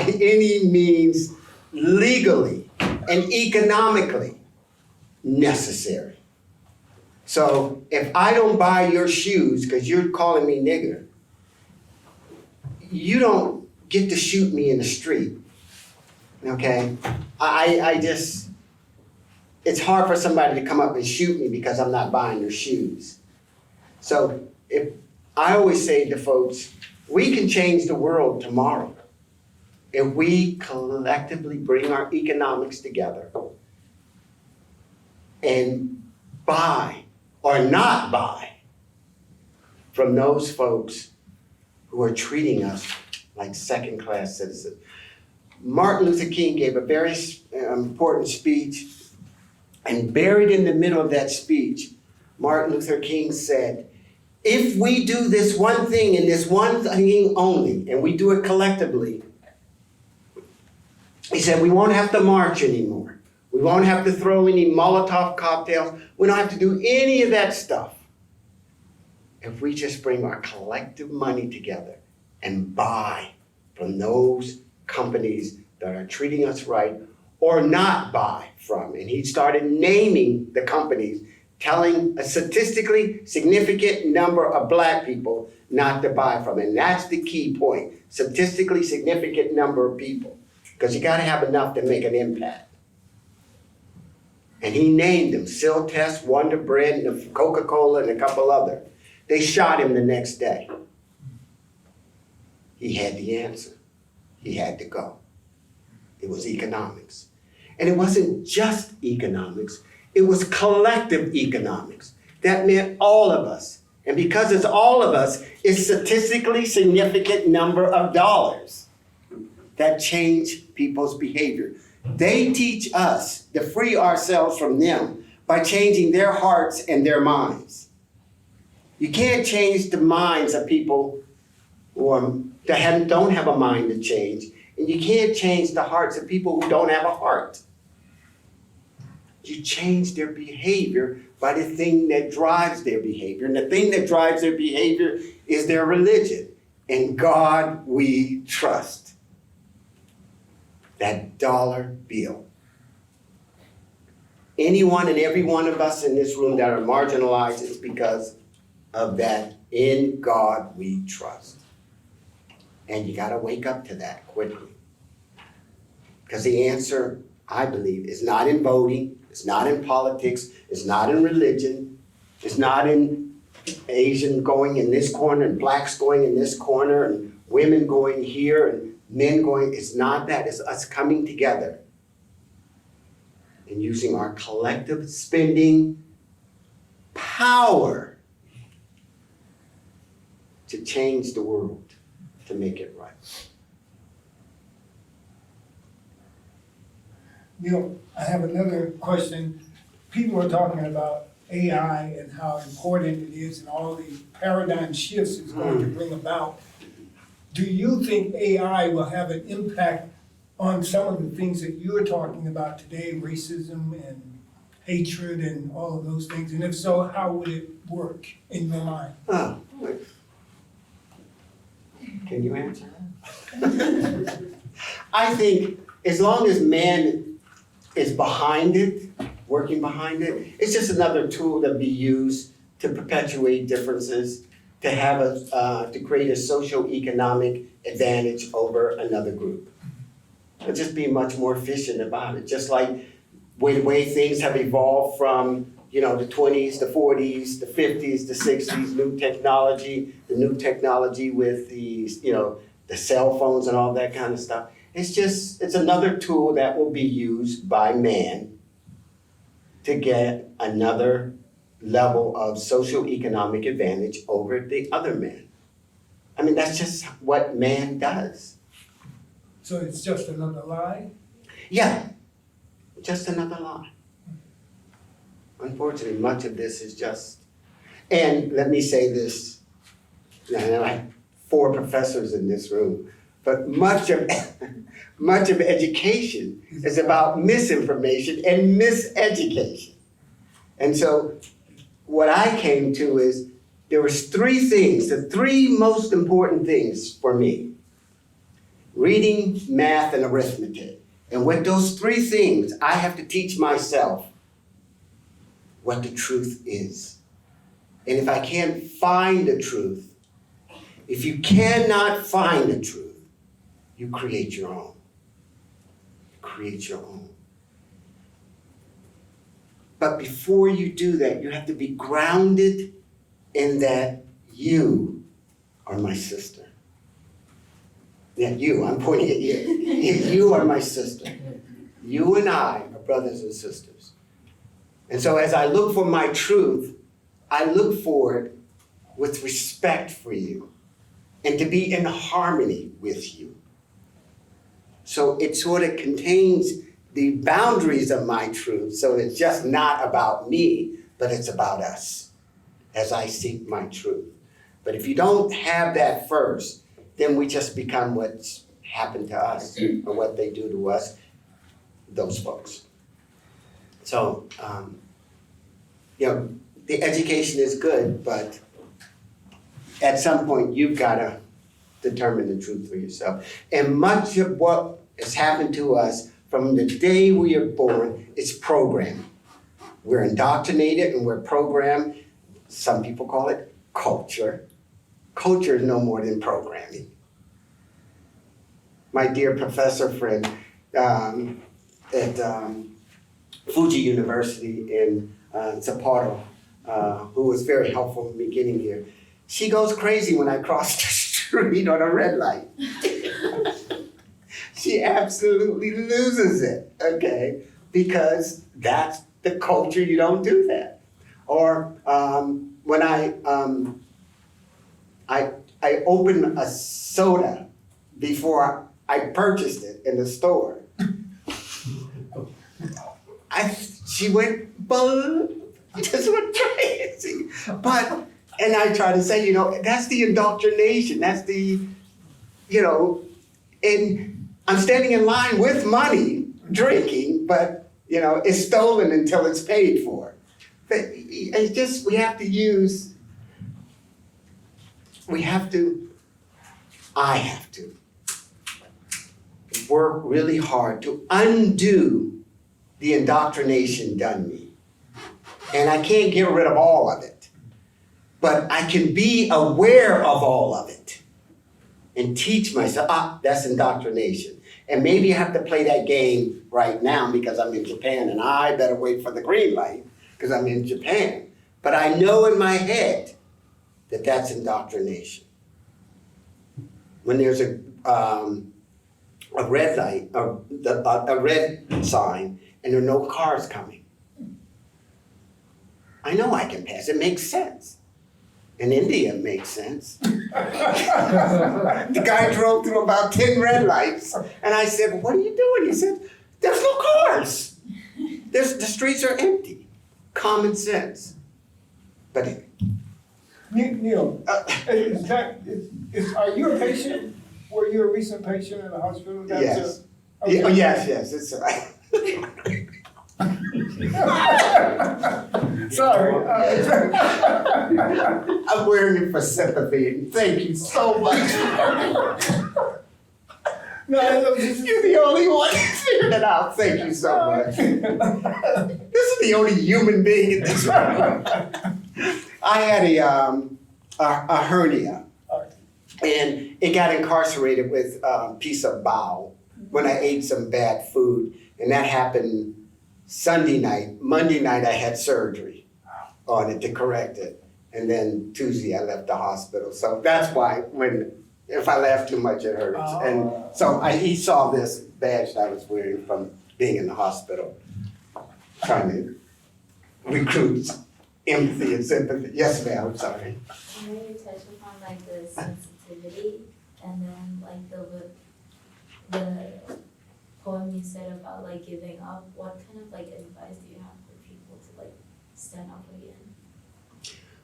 any means legally and economically necessary. So if I don't buy your shoes because you're calling me nigger, you don't get to shoot me in the street, okay? I just, it's hard for somebody to come up and shoot me because I'm not buying your shoes. So if I always say to folks, we can change the world tomorrow if we collectively bring our economics together and buy or not buy from those folks who are treating us like second-class citizens. Martin Luther King gave a very important speech, and buried in the middle of that speech, Martin Luther King said, if we do this one thing and this one thing only, and we do it collectively, he said, we won't have to march anymore. We won't have to throw any Molotov cocktails. We don't have to do any of that stuff. If we just bring our collective money together and buy from those companies that are treating us right or not buy from. And he started naming the companies, telling a statistically significant number of Black people not to buy from. And that's the key point, statistically significant number of people, because you gotta have enough to make an impact. And he named them, Siltest, Wonder Bread, and Coca-Cola, and a couple other. They shot him the next day. He had the answer. He had to go. It was economics. And it wasn't just economics, it was collective economics. That meant all of us. And because it's all of us, it's statistically significant number of dollars that change people's behavior. They teach us to free ourselves from them by changing their hearts and their minds. You can't change the minds of people that don't have a mind to change, and you can't change the hearts of people who don't have a heart. You change their behavior by the thing that drives their behavior, and the thing that drives their behavior is their religion. In God we trust. That dollar bill. Anyone and every one of us in this room that are marginalized is because of that in God we trust. And you gotta wake up to that quickly. Because the answer, I believe, is not in voting, it's not in politics, it's not in religion, it's not in Asian going in this corner and Blacks going in this corner and women going here and men going, it's not that, it's us coming together and using our collective spending power to change the world, to make it right. Neal, I have another question. People are talking about AI and how important it is and all the paradigm shifts it's going to bring about. Do you think AI will have an impact on some of the things that you're talking about today, racism and hatred and all of those things? And if so, how would it work in your mind? Oh, can you answer? I think as long as man is behind it, working behind it, it's just another tool to be used to perpetuate differences, to have to create a socio-economic advantage over another group. But just be much more efficient about it. Just like the way things have evolved from, the 20s, the 40s, the 50s, the 60s, the new technology with these, the cell phones and all that kind of stuff. It's another tool that will be used by man to get another level of socioeconomic advantage over the other man. I mean, that's just what man does. So it's just another lie? Yeah, just another lie. Unfortunately, much of this is just, and let me say this, I have 4 professors in this room, but much of education is about misinformation and miseducation. And so what I came to is there was three things, the three most important things for me. Reading, math, and arithmetic. And with those three things, I have to teach myself what the truth is. And if I can't find the truth, if you cannot find the truth, you create your own. Create your own. But before you do that, you have to be grounded in that you are my sister. Yeah, you, I'm pointing at you. You are my sister. You and I are brothers and sisters. And so as I look for my truth, I look for it with respect for you and to be in harmony with you. So it sort of contains the boundaries of my truth, so it's just not about me, but it's about us as I seek my truth. But if you don't have that first, then we just become what's happened to us or what they do to us, those folks. So, the education is good, but at some point you've got to determine the truth for yourself. And much of what has happened to us from the day we are born is programming. We're indoctrinated and we're programmed. Some people call it culture. Culture is no more than programming. My dear professor friend at Fuji University in Sapporo, who was very helpful in me getting here, she goes crazy when I cross the street on a red light. She absolutely loses it, okay? Because that's the culture, you don't do that. Or when I opened a soda before I purchased it in the store. She went just went crazy. And I try to say, that's the indoctrination. That's the, and I'm standing in line with money, drinking, but, it's stolen until it's paid for. But it's just, I have to work really hard to undo the indoctrination done me. And I can't get rid of all of it, but I can be aware of all of it and teach myself, that's indoctrination. And maybe I have to play that game right now because I'm in Japan and I better wait for the green light because I'm in Japan. But I know in my head that that's indoctrination. When there's a red light, a red sign, and there are no cars coming, I know I can pass. It makes sense. In India, it makes sense. The guy drove through about 10 red lights, and I said, "What are you doing?" He said, "There's no cars. The streets are empty." Common sense. But Neal, are you a patient? Were you a recent patient in the hospital? yes. Okay. Yes, it's Sorry. I'm wearing it for sympathy. Thank you so much. No, You're the only one who figured it out. Thank you so much. This is the only human being in this room. I had a hernia, and it got incarcerated with a piece of bowel when I ate some bad food, and that happened Sunday night. Monday night I had surgery on it to correct it, and then Tuesday I left the hospital. So that's why if I laugh too much it hurts. Oh. And so he saw this badge that I was wearing from being in the hospital, trying to recruit empathy and sympathy. Yes, ma'am, I'm sorry. Can you touch upon like the sensitivity and then like the poem you said about like giving up? What kind of like advice do you have for people to like stand up again?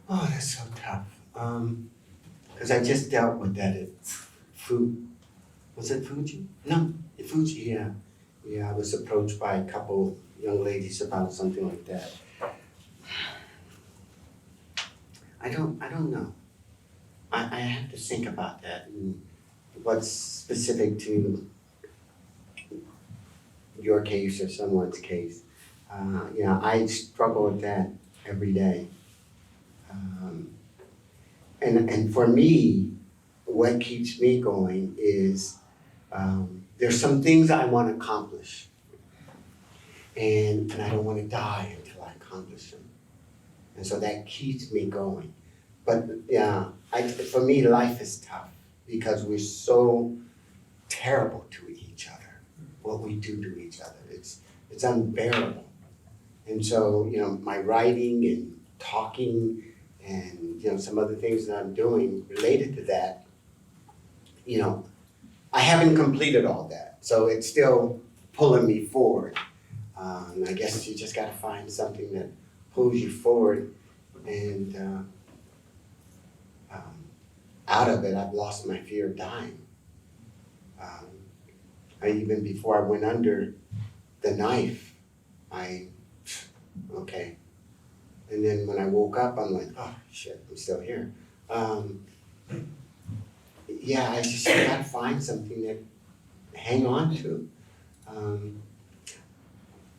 Oh, that's so tough. Because I just dealt with that at was it Fuji? No, Fuji, yeah. Yeah, I was approached by a couple young ladies about something like that. I don't know. I have to think about that and what's specific to your case or someone's case. I struggle with that every day. And for me, what keeps me going is there's some things I want to accomplish. And I don't want to die until I accomplish them. And so that keeps me going. But yeah, for me, life is tough because we're so terrible to each other. What we do to each other, it's unbearable. And so, my writing and talking and, some other things that I'm doing related to that, I haven't completed all that. So it's still pulling me forward. I guess you just got to find something that pulls you forward. And out of it, I've lost my fear of dying. Even before I went under the knife, okay. And then when I woke up, I'm like, oh shit, I'm still here. I just got to find something to hang on to.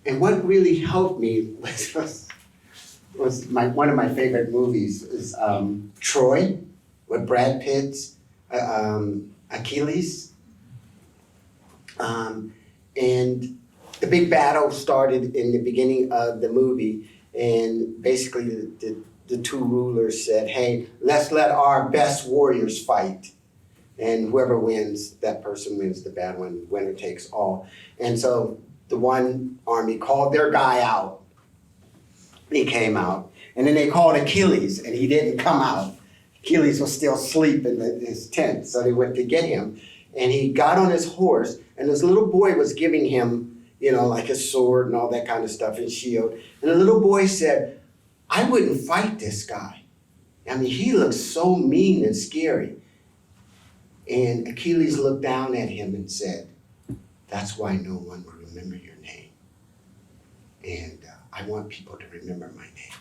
And what really helped me was one of my favorite movies is Troy with Brad Pitt's Achilles. And the big battle started in the beginning of the movie, and basically the two rulers said, hey, let's let our best warriors fight. And whoever wins, that person wins the battle, and winner takes all. And so the one army called their guy out. He came out. And then they called Achilles, and he didn't come out. Achilles was still asleep in his tent, so they went to get him. And he got on his horse, and this little boy was giving him, like a sword and all that kind of stuff, and shield. And the little boy said, I wouldn't fight this guy. I mean, he looks so mean and scary. And Achilles looked down at him and said, that's why no one will remember your name. And I want people to remember my name.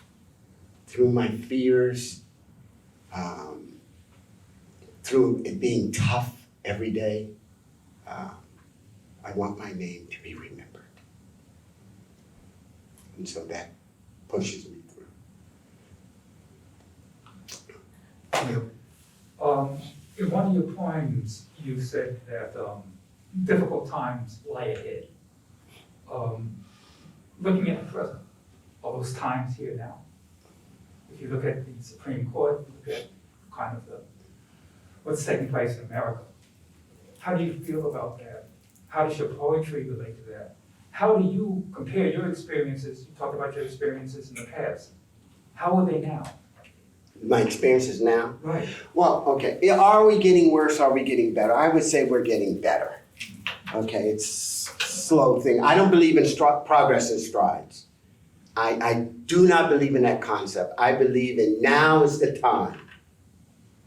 Through my fears, through it being tough every day, I want my name to be remembered. And so that pushes me through. In one of your poems, you said that difficult times lie ahead. Looking at the present, are those times here now? If you look at the Supreme Court, look at kind of what's taking place in America. How do you feel about that? How does your poetry relate to that? How do you compare your experiences? You talked about your experiences in the past. How are they now? My experiences now? Right. Well, okay. Yeah, are we getting worse? Are we getting better? I would say we're getting better. Okay, it's a slow thing. I don't believe in progress in strides. I do not believe in that concept. I believe in now is the time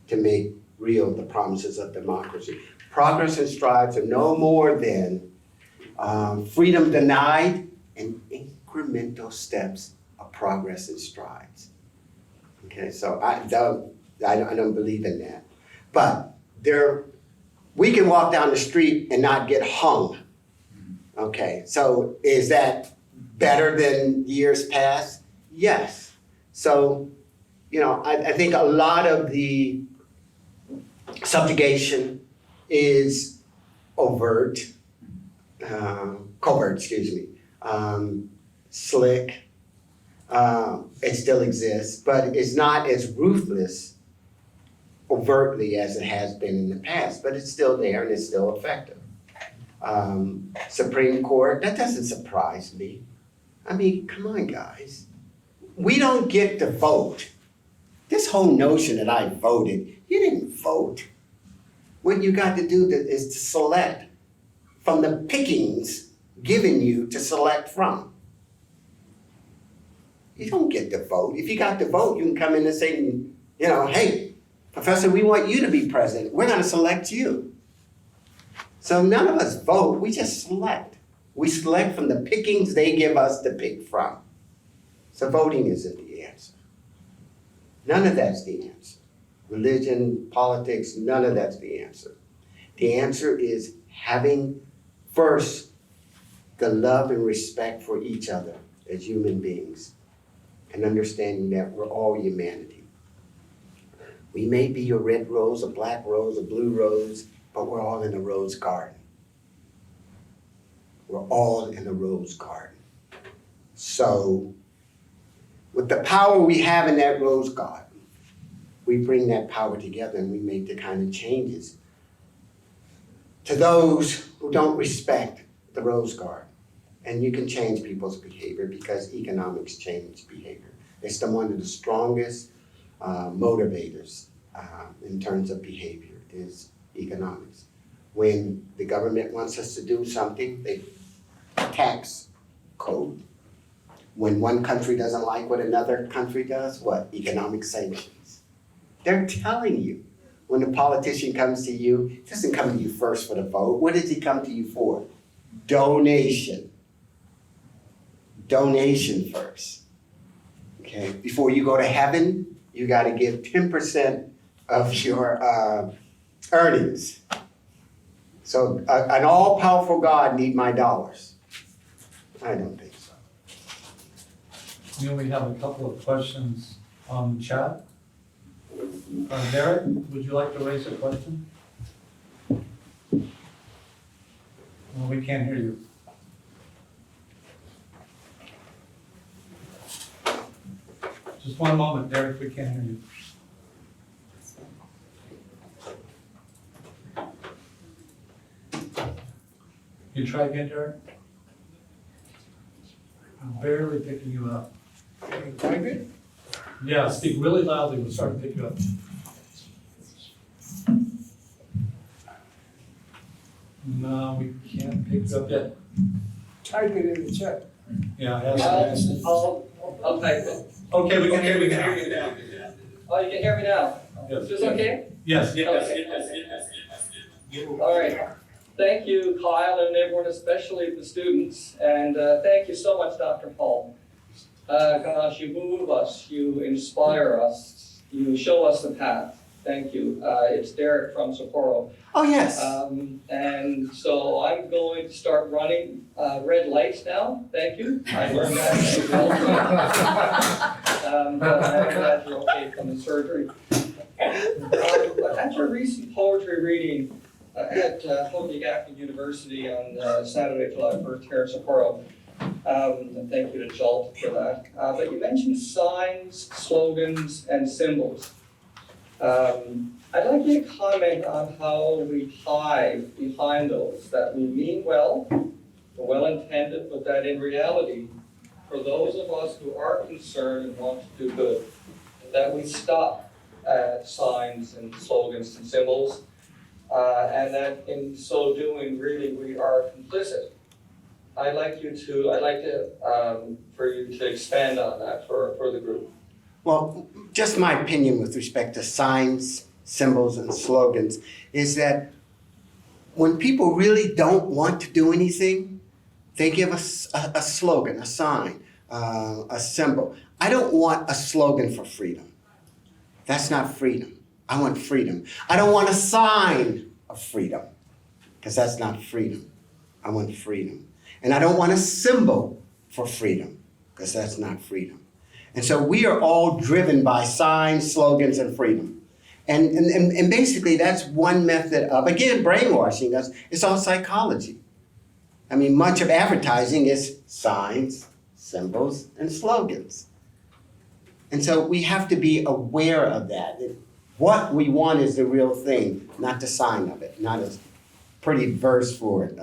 to make real the promises of democracy. Progress and strides are no more than freedom denied and incremental steps of progress and strides. Okay, so I don't believe in that. But we can walk down the street and not get hung. Okay, so is that better than years past? Yes. So, I think a lot of the subjugation is covert, slick. It still exists, but it's not as ruthless overtly as it has been in the past, but it's still there and it's still effective. Supreme Court, that doesn't surprise me. I mean, come on, guys. We don't get to vote. This whole notion that I voted, you didn't vote. What you got to do is to select from the pickings given you to select from. You don't get to vote. If you got to vote, you can come in and say, hey, Professor, we want you to be president. We're going to select you. So none of us vote. We just select. We select from the pickings they give us to pick from. So voting isn't the answer. None of that's the answer. Religion, politics, none of that's the answer. The answer is having first the love and respect for each other as human beings and understanding that we're all humanity. We may be a red rose, a black rose, a blue rose, but we're all in a rose garden. We're all in a rose garden. So with the power we have in that rose garden, we bring that power together and we make the kind of changes to those who don't respect the rose garden. And you can change people's behavior because economics change behavior. It's one of the strongest motivators in terms of behavior is economics. When the government wants us to do something, they tax code. When one country doesn't like what another country does, what? Economic sanctions. They're telling you. When a politician comes to you, he doesn't come to you first for the vote. What does he come to you for? Donation. Donation first. Okay? Before you go to heaven, you got to give 10% of your earnings. So an all-powerful God need my dollars. I don't think so. You know, we have a couple of questions on the chat. Derek, would you like to raise a question? Well, we can't hear you. Just one moment, Derek, we can't hear you. You try again, Derek? I'm barely picking you up. Type it? Yeah, speak really loudly, we'll start to pick you up. No, we can't pick you up yet. Type it in the chat. Yeah, it has to. I'll type it. Okay, we can hear you now. Oh, you can hear me now? Yes. Is this okay? Yes, yes. All right. Thank you, Kyle, and everyone, especially the students. And thank you so much, Dr. Hall. Gosh, you move us, you inspire us, you show us the path. Thank you. It's Derek from Sapporo. Oh, yes. And so I'm going to start running red lights now. Thank you. I learned that. But I'm glad you're okay from the surgery. At your recent poetry reading at Poetic University on Saturday, July 1st here in Sapporo, and thank you to Jolt for that. But you mentioned signs, slogans, and symbols. I'd like you to comment on how we hide behind those, that we mean well, we're well intended, but that in reality, for those of us who are concerned and want to do good, that we stop at signs and slogans and symbols, and that in so doing, really, we are complicit. I'd like for you to expand on that for the group. Well, just my opinion with respect to signs, symbols, and slogans is that when people really don't want to do anything, they give us a slogan, a sign, a symbol. I don't want a slogan for freedom. That's not freedom. I want freedom. I don't want a sign of freedom, because that's not freedom. I want freedom. And I don't want a symbol for freedom, because that's not freedom. And so we are all driven by signs, slogans, and freedom. And basically that's one method of, again, brainwashing us. It's all psychology. I mean, much of advertising is signs, symbols, and slogans. And so we have to be aware of that. What we want is the real thing, not the sign of it, not a pretty verse for it.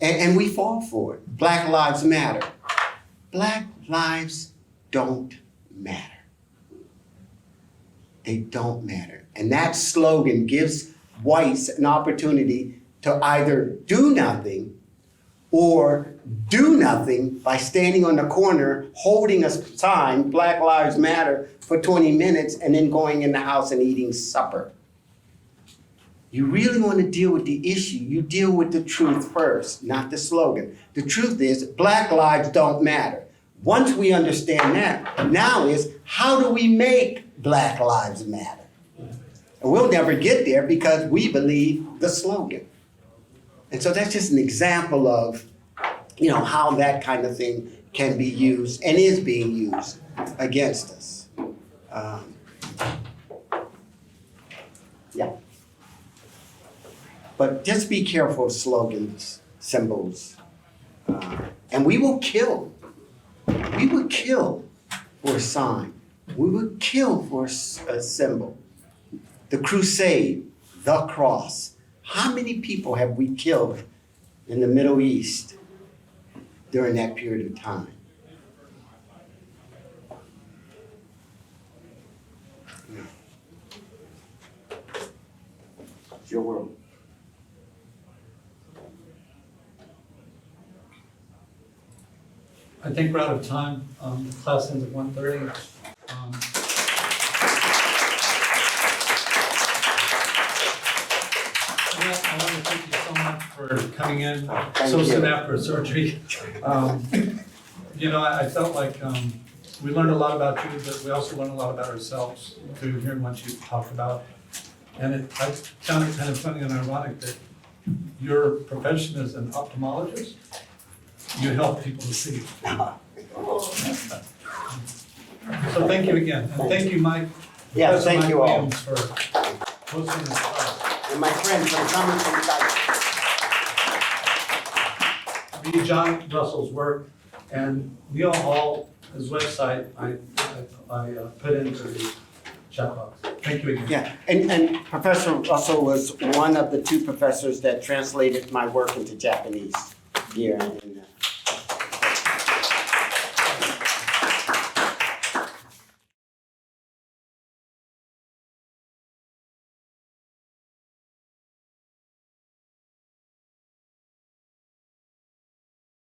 And we fall for it. Black Lives Matter. Black lives don't matter. They don't matter. And that slogan gives whites an opportunity to either do nothing or do nothing by standing on the corner holding a sign, Black Lives Matter, for 20 minutes and then going in the house and eating supper. You really want to deal with the issue, you deal with the truth first, not the slogan. The truth is, Black lives don't matter. Once we understand that, now is how do we make Black Lives Matter. And we'll never get there because we believe the slogan. And so that's just an example of, how that kind of thing can be used and is being used against us. Yeah. But just be careful of slogans, symbols. And we will kill. We would kill for a sign. We would kill for a symbol. The crusade, the cross. How many people have we killed in the Middle East during that period of time? It's your world. I think we're out of time. The class ends at 1:30. Yeah, I want to thank you so much for coming in Thank so soon you. after surgery. I felt like we learned a lot about you, but we also learned a lot about ourselves through hearing what you talked about. And I found it kind of funny and ironic that your profession is an ophthalmologist. You help people to see. So thank you again, and thank you, Mike. Yeah, Professor thank Mike you all. Williams, for hosting this class. And my friends from coming from Read John Russell's work, and Neal Hall, his website, I put into the chat box. Thank you again. Yeah, and Professor Russell was one of the two professors that translated my work into Japanese here in